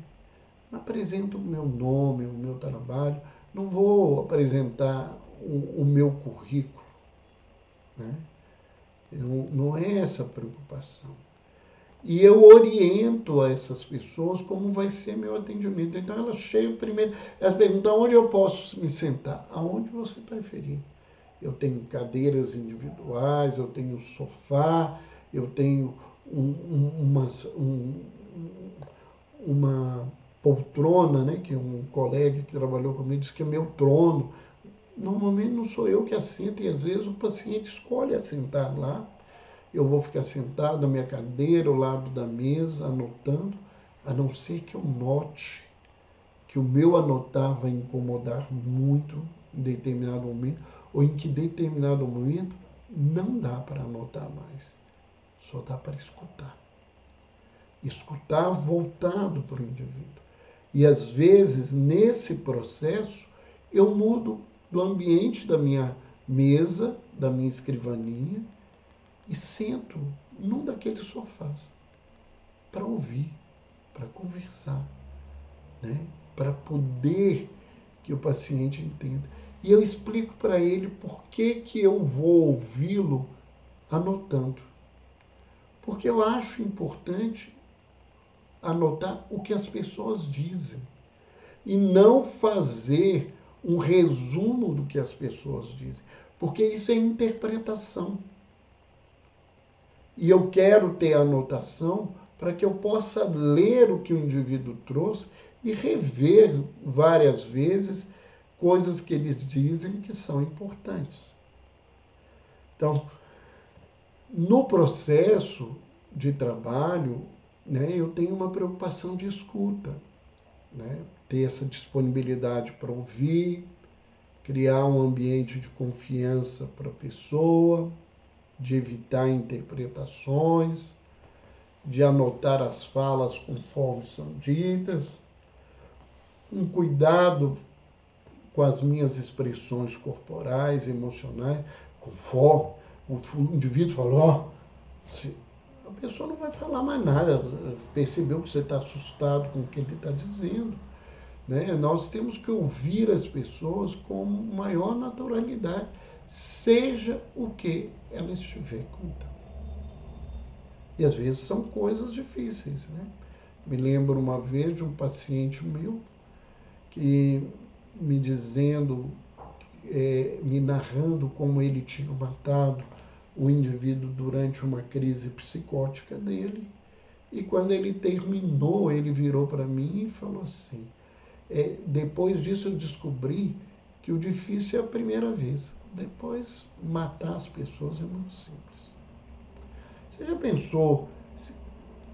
Apresento o meu nome, o meu trabalho, não vou apresentar o meu currículo, né? Não é essa a preocupação. E eu oriento a essas pessoas como vai ser meu atendimento. Então elas chegam primeiro, elas perguntam aonde eu posso me sentar, aonde você preferir. Eu tenho cadeiras individuais, eu tenho sofá, eu tenho uma poltrona, né, que um colega que trabalhou comigo disse que é meu trono. Normalmente não sou eu que assento e às vezes o paciente escolhe assentar lá. Eu vou ficar sentado na minha cadeira, ao lado da mesa, anotando, a não ser que eu note que o meu anotar vai incomodar muito em determinado momento, ou em que determinado momento não dá para anotar mais, só dá para escutar. Escutar voltado para o indivíduo. E às vezes, nesse processo, eu mudo do ambiente da minha mesa, da minha escrivaninha, e sento num daqueles sofás para ouvir, para conversar, né? Para poder que o paciente entenda. E eu explico para ele por que eu vou ouvi-lo anotando. Porque eu acho importante anotar o que as pessoas dizem e não fazer um resumo do que as pessoas dizem, porque isso é interpretação. E eu quero ter anotação para que eu possa ler o que o indivíduo trouxe e rever várias vezes coisas que eles dizem que são importantes. Então, no processo de trabalho, né, eu tenho uma preocupação de escuta, né, ter essa disponibilidade para ouvir, criar um ambiente de confiança para a pessoa, de evitar interpretações, de anotar as falas conforme são ditas, um cuidado com as minhas expressões corporais, emocionais, conforme o indivíduo falou, a pessoa não vai falar mais nada, percebeu que você está assustado com o que ele está dizendo. Né? Nós temos que ouvir as pessoas com maior naturalidade, seja o que ela estiver contando. E às vezes são coisas difíceis, né? Me lembro uma vez de um paciente meu que me dizendo, me narrando como ele tinha matado o indivíduo durante uma crise psicótica dele. E quando ele terminou, ele virou para mim e falou assim, depois disso eu descobri que o difícil é a primeira vez. Depois, matar as pessoas é muito simples. Você já pensou,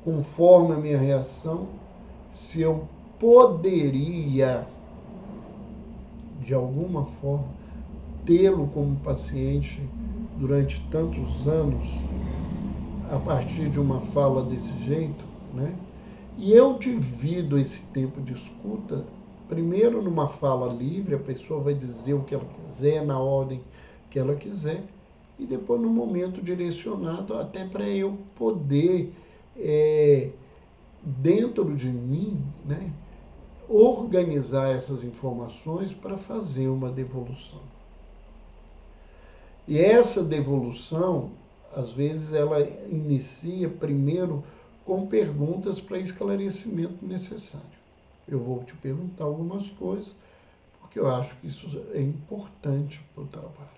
conforme a minha reação, se eu poderia, de alguma forma, tê-lo como paciente durante tantos anos, a partir de uma fala desse jeito, né? E eu divido esse tempo de escuta, primeiro numa fala livre, a pessoa vai dizer o que ela quiser, na ordem que ela quiser, e depois no momento direcionado, até para eu poder, dentro de mim, né, organizar essas informações para fazer uma devolução. E essa devolução, às vezes, ela inicia primeiro com perguntas para esclarecimento necessário. Eu vou te perguntar algumas coisas, porque eu acho que isso é importante para o trabalho.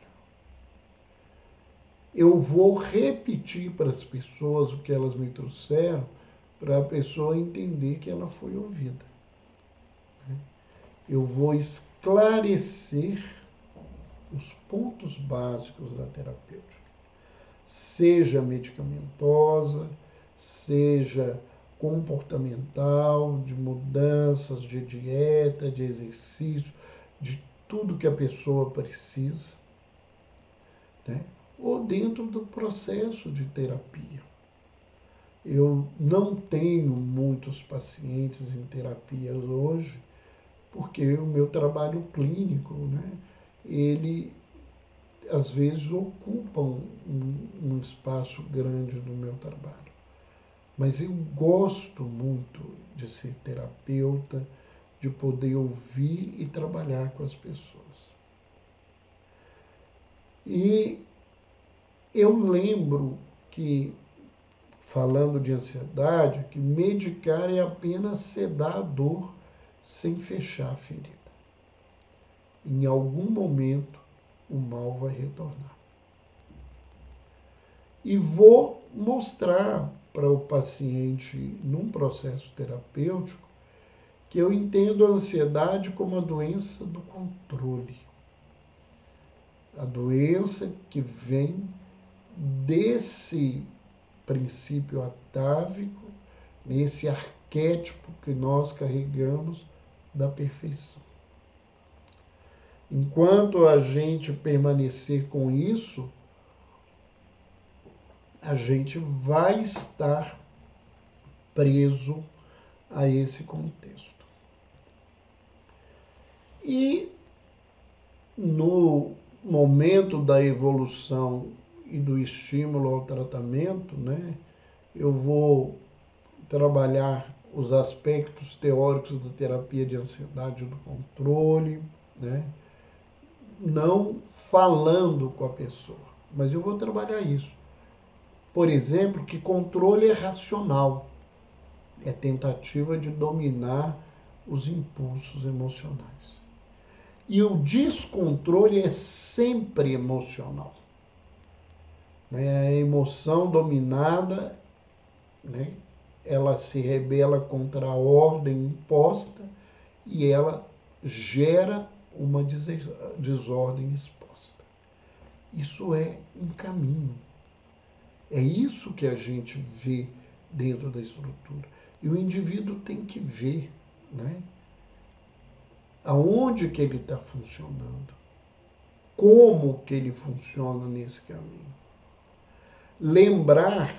Eu vou repetir para as pessoas o que elas me trouxeram, para a pessoa entender que ela foi ouvida. Eu vou esclarecer os pontos básicos da terapêutica, seja medicamentosa, seja comportamental, de mudanças de dieta, de exercício, de tudo que a pessoa precisa, né? Ou dentro do processo de terapia. Eu não tenho muitos pacientes em terapias hoje, porque o meu trabalho clínico, né, ele às vezes ocupam um espaço grande do meu trabalho. Mas eu gosto muito de ser terapeuta, de poder ouvir e trabalhar com as pessoas. E eu lembro que, falando de ansiedade, que medicar é apenas sedar a dor sem fechar a ferida. Em algum momento, o mal vai retornar. E vou mostrar para o paciente, num processo terapêutico, que eu entendo a ansiedade como a doença do controle. A doença que vem desse princípio atávico, nesse arquétipo que nós carregamos da perfeição. Enquanto a gente permanecer com isso, a gente vai estar preso a esse contexto. E no momento da evolução e do estímulo ao tratamento, né, eu vou trabalhar os aspectos teóricos da terapia de ansiedade e do controle, né, não falando com a pessoa, mas eu vou trabalhar isso. Por exemplo, que controle é racional, é tentativa de dominar os impulsos emocionais. E o descontrole é sempre emocional. A emoção dominada, né, ela se rebela contra a ordem imposta e ela gera uma desordem exposta. Isso é um caminho. É isso que a gente vê dentro da estrutura. E o indivíduo tem que ver, né, aonde que ele está funcionando, como que ele funciona nesse caminho. Lembrar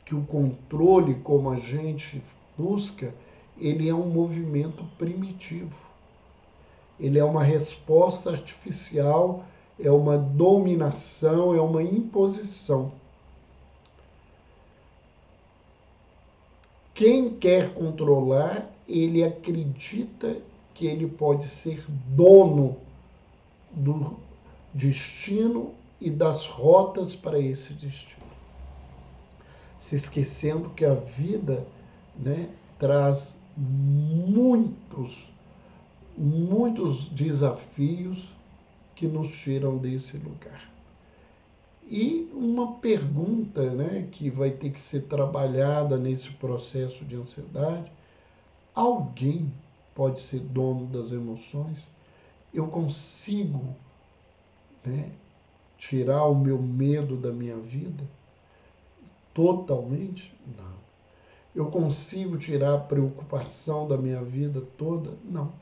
que o controle, como a gente busca, ele é um movimento primitivo. Ele é uma resposta artificial, é uma dominação, é uma imposição. Quem quer controlar, ele acredita que ele pode ser dono do destino e das rotas para esse destino. Se esquecendo que a vida, né, traz muitos desafios que nos tiram desse lugar. E uma pergunta, né, que vai ter que ser trabalhada nesse processo de ansiedade: alguém pode ser dono das emoções? Eu consigo, né, tirar o meu medo da minha vida? Totalmente? Não. Eu consigo tirar a preocupação da minha vida toda? Não.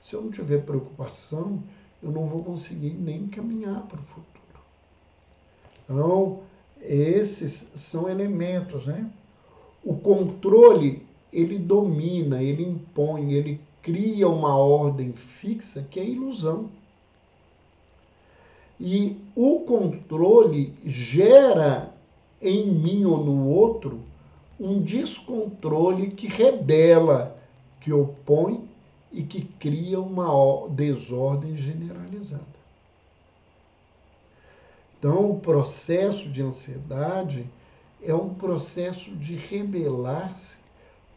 Se eu não tiver preocupação, eu não vou conseguir nem caminhar para o futuro. Então, esses são elementos, né? O controle, ele domina, ele impõe, ele cria uma ordem fixa que é ilusão. E o controle gera em mim ou no outro um descontrole que rebela, que opõe e que cria uma desordem generalizada. Então, o processo de ansiedade é um processo de rebelar-se,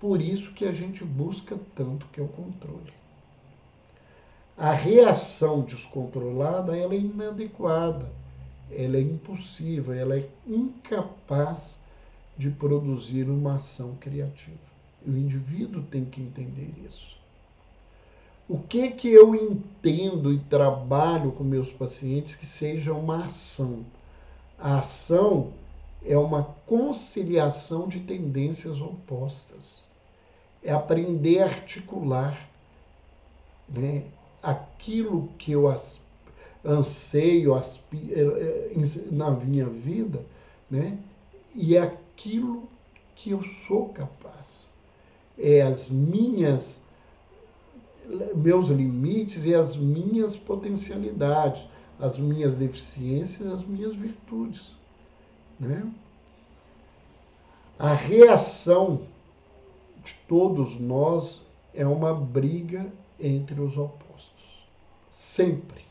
por isso que a gente busca tanto que é o controle. A reação descontrolada, ela é inadequada, ela é impulsiva, ela é incapaz de produzir uma ação criativa. O indivíduo tem que entender isso. O que eu entendo e trabalho com meus pacientes que seja uma ação? A ação é uma conciliação de tendências opostas. É aprender a articular, né, aquilo que eu anseio na minha vida, né, e aquilo que eu sou capaz. É meus limites e as minhas potencialidades. as minhas deficiências, as minhas virtudes, né? A reação de todos nós é uma briga entre os opostos. Sempre.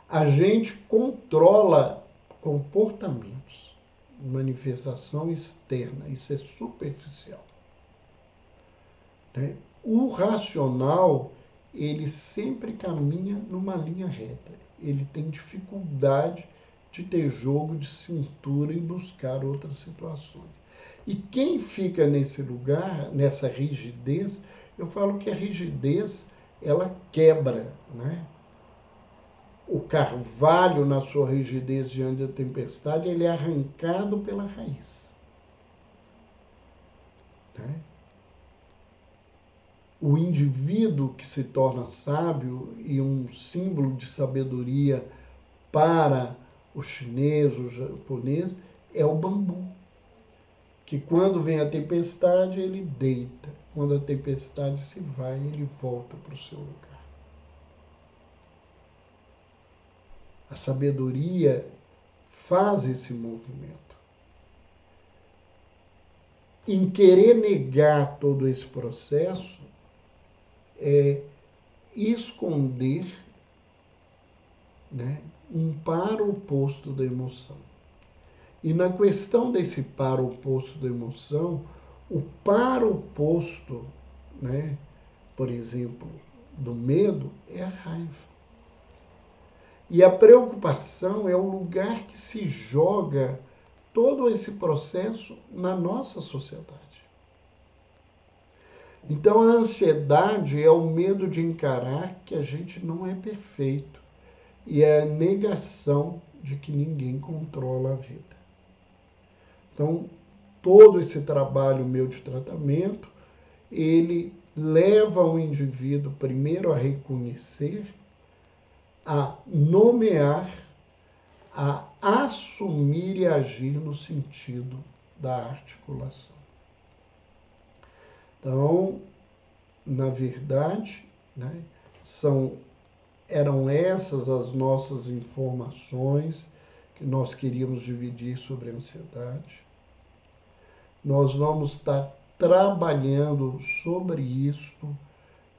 A gente controla comportamentos, manifestação externa, isso é superficial, né? O racional, ele sempre caminha numa linha reta. Ele tem dificuldade de ter jogo de cintura e buscar outras situações. E quem fica nesse lugar, nessa rigidez, eu falo que a rigidez, ela quebra, né? O carvalho, na sua rigidez diante da tempestade, ele é arrancado pela raiz, né? O indivíduo que se torna sábio e um símbolo de sabedoria para o chinês, o japonês, é o bambu, que quando vem a tempestade, ele deita. Quando a tempestade se vai, ele volta para o seu lugar. A sabedoria faz esse movimento. Em querer negar todo esse processo, é esconder, né, um par oposto da emoção. E na questão desse par oposto da emoção, o par oposto, né, por exemplo, do medo é a raiva. E a preocupação é o lugar que se joga todo esse processo na nossa sociedade. Então a ansiedade é o medo de encarar que a gente não é perfeito e é a negação de que ninguém controla a vida. Então, todo esse trabalho meu de tratamento, ele leva o indivíduo primeiro a reconhecer, a nomear, a assumir e agir no sentido da articulação. Então, na verdade, né, eram essas as nossas informações que nós queríamos dividir sobre a ansiedade. Nós vamos estar trabalhando sobre isso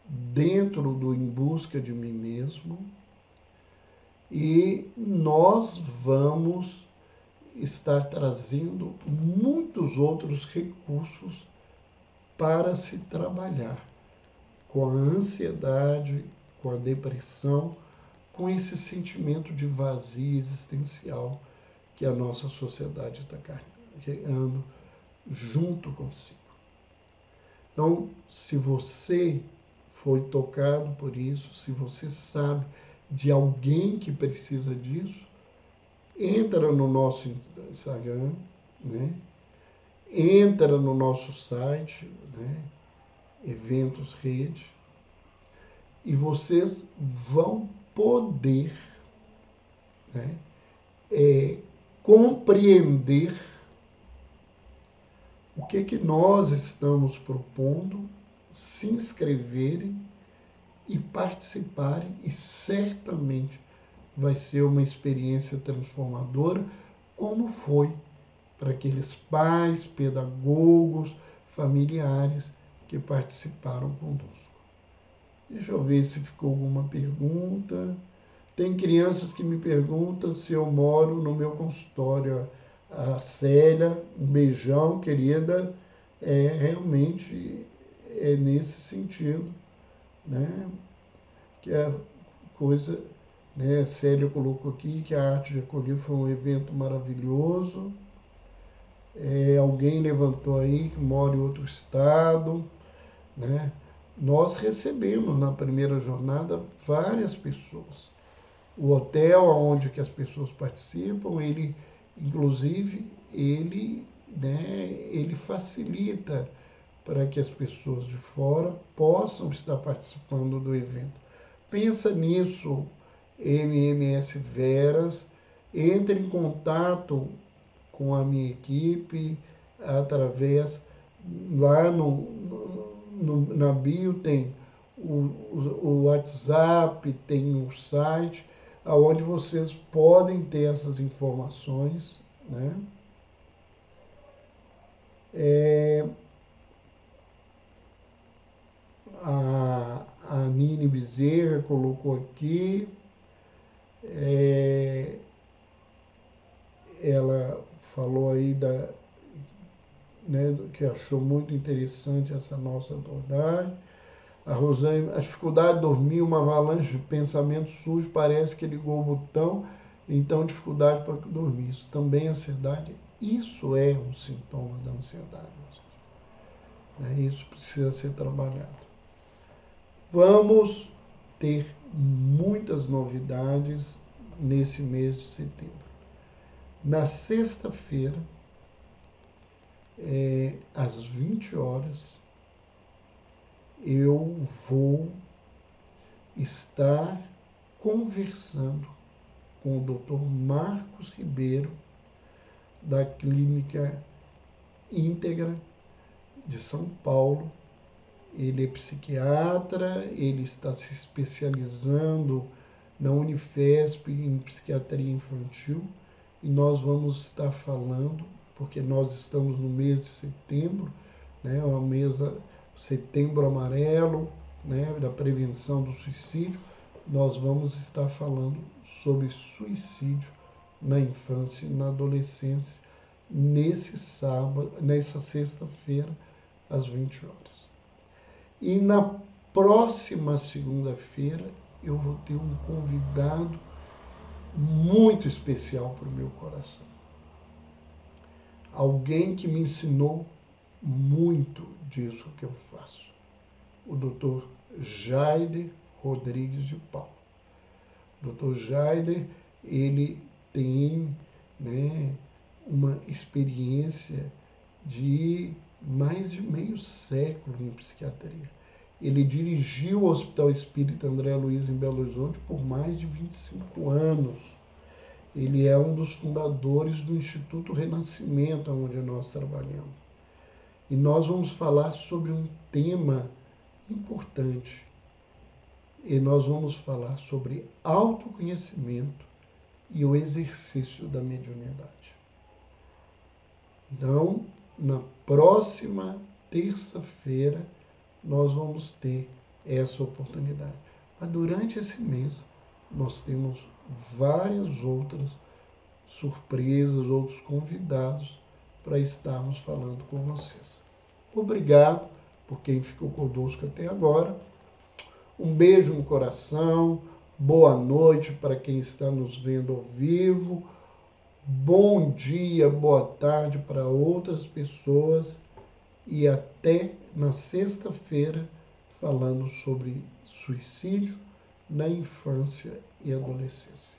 dentro do Em Busca de Mim Mesmo e nós vamos estar trazendo muitos outros recursos para se trabalhar com a ansiedade, com a depressão, com esse sentimento de vazio existencial que a nossa sociedade está carregando junto consigo. Então, se você foi tocado por isso, se você sabe de alguém que precisa disso, entra no nosso Instagram, né? Entra no nosso site, né? Eventos Rede, e vocês vão poder, né, compreender o que nós estamos propondo, se inscreverem e participarem, e certamente vai ser uma experiência transformadora, como foi para aqueles pais, pedagogos, familiares que participaram conosco. Deixa eu ver se ficou alguma pergunta. Tem crianças que me perguntam se eu moro no meu consultório. A Célia, um beijão, querida, realmente é nesse sentido, né? Que a coisa, né? A Célia colocou aqui que a Arte de Acolher foi um evento maravilhoso. Alguém levantou aí que mora em outro estado, né? Nós recebemos na primeira jornada várias pessoas. O hotel onde que as pessoas participam, ele, inclusive, ele facilita para que as pessoas de fora possam estar participando do evento. Pensa nisso, MMS Veras, entre em contato com a minha equipe através, lá na bio tem o WhatsApp, tem um site, onde vocês podem ter essas informações, né? A Nini Bezerra colocou aqui, ela falou aí né, que achou muito interessante essa nossa abordagem. A Rosane, a dificuldade de dormir, uma avalanche de pensamentos sujos, parece que ligou o botão, então dificuldade para dormir. Isso também é ansiedade, isso é um sintoma da ansiedade. Né? Isso precisa ser trabalhado. Vamos ter muitas novidades nesse mês de setembro. Na sexta-feira, às 20 horas, eu vou estar conversando com o Dr. Marcos Ribeiro, da Clínica Íntegra de São Paulo. Ele é psiquiatra, ele está se especializando na Unifesp em psiquiatria infantil e nós vamos estar falando, porque nós estamos no mês de setembro, né, o mês Setembro Amarelo, né, da prevenção do suicídio. Nós vamos estar falando sobre suicídio na infância e na adolescência nesse sábado, nessa sexta-feira, às 20 horas. E na próxima segunda-feira eu vou ter um convidado muito especial para o meu coração. Alguém que me ensinou muito disso que eu faço. O Dr. Jaider Rodrigues de Paula. O Dr. Jaider, ele tem, né, uma experiência de mais de meio século em psiquiatria. Ele dirigiu o Hospital Espírita André Luiz em Belo Horizonte por mais de 25 anos. Ele é um dos fundadores do Instituto Renascimento, onde nós trabalhamos. E nós vamos falar sobre um tema importante. E nós vamos falar sobre autoconhecimento e o exercício da mediunidade. Então, na próxima terça-feira, nós vamos ter essa oportunidade. Mas durante esse mês, nós temos várias outras surpresas, outros convidados para estarmos falando com vocês. Obrigado por quem ficou conosco até agora. Um beijo no coração, boa noite para quem está nos vendo ao vivo, bom dia, boa tarde para outras pessoas e até na sexta-feira falando sobre suicídio na infância e adolescência.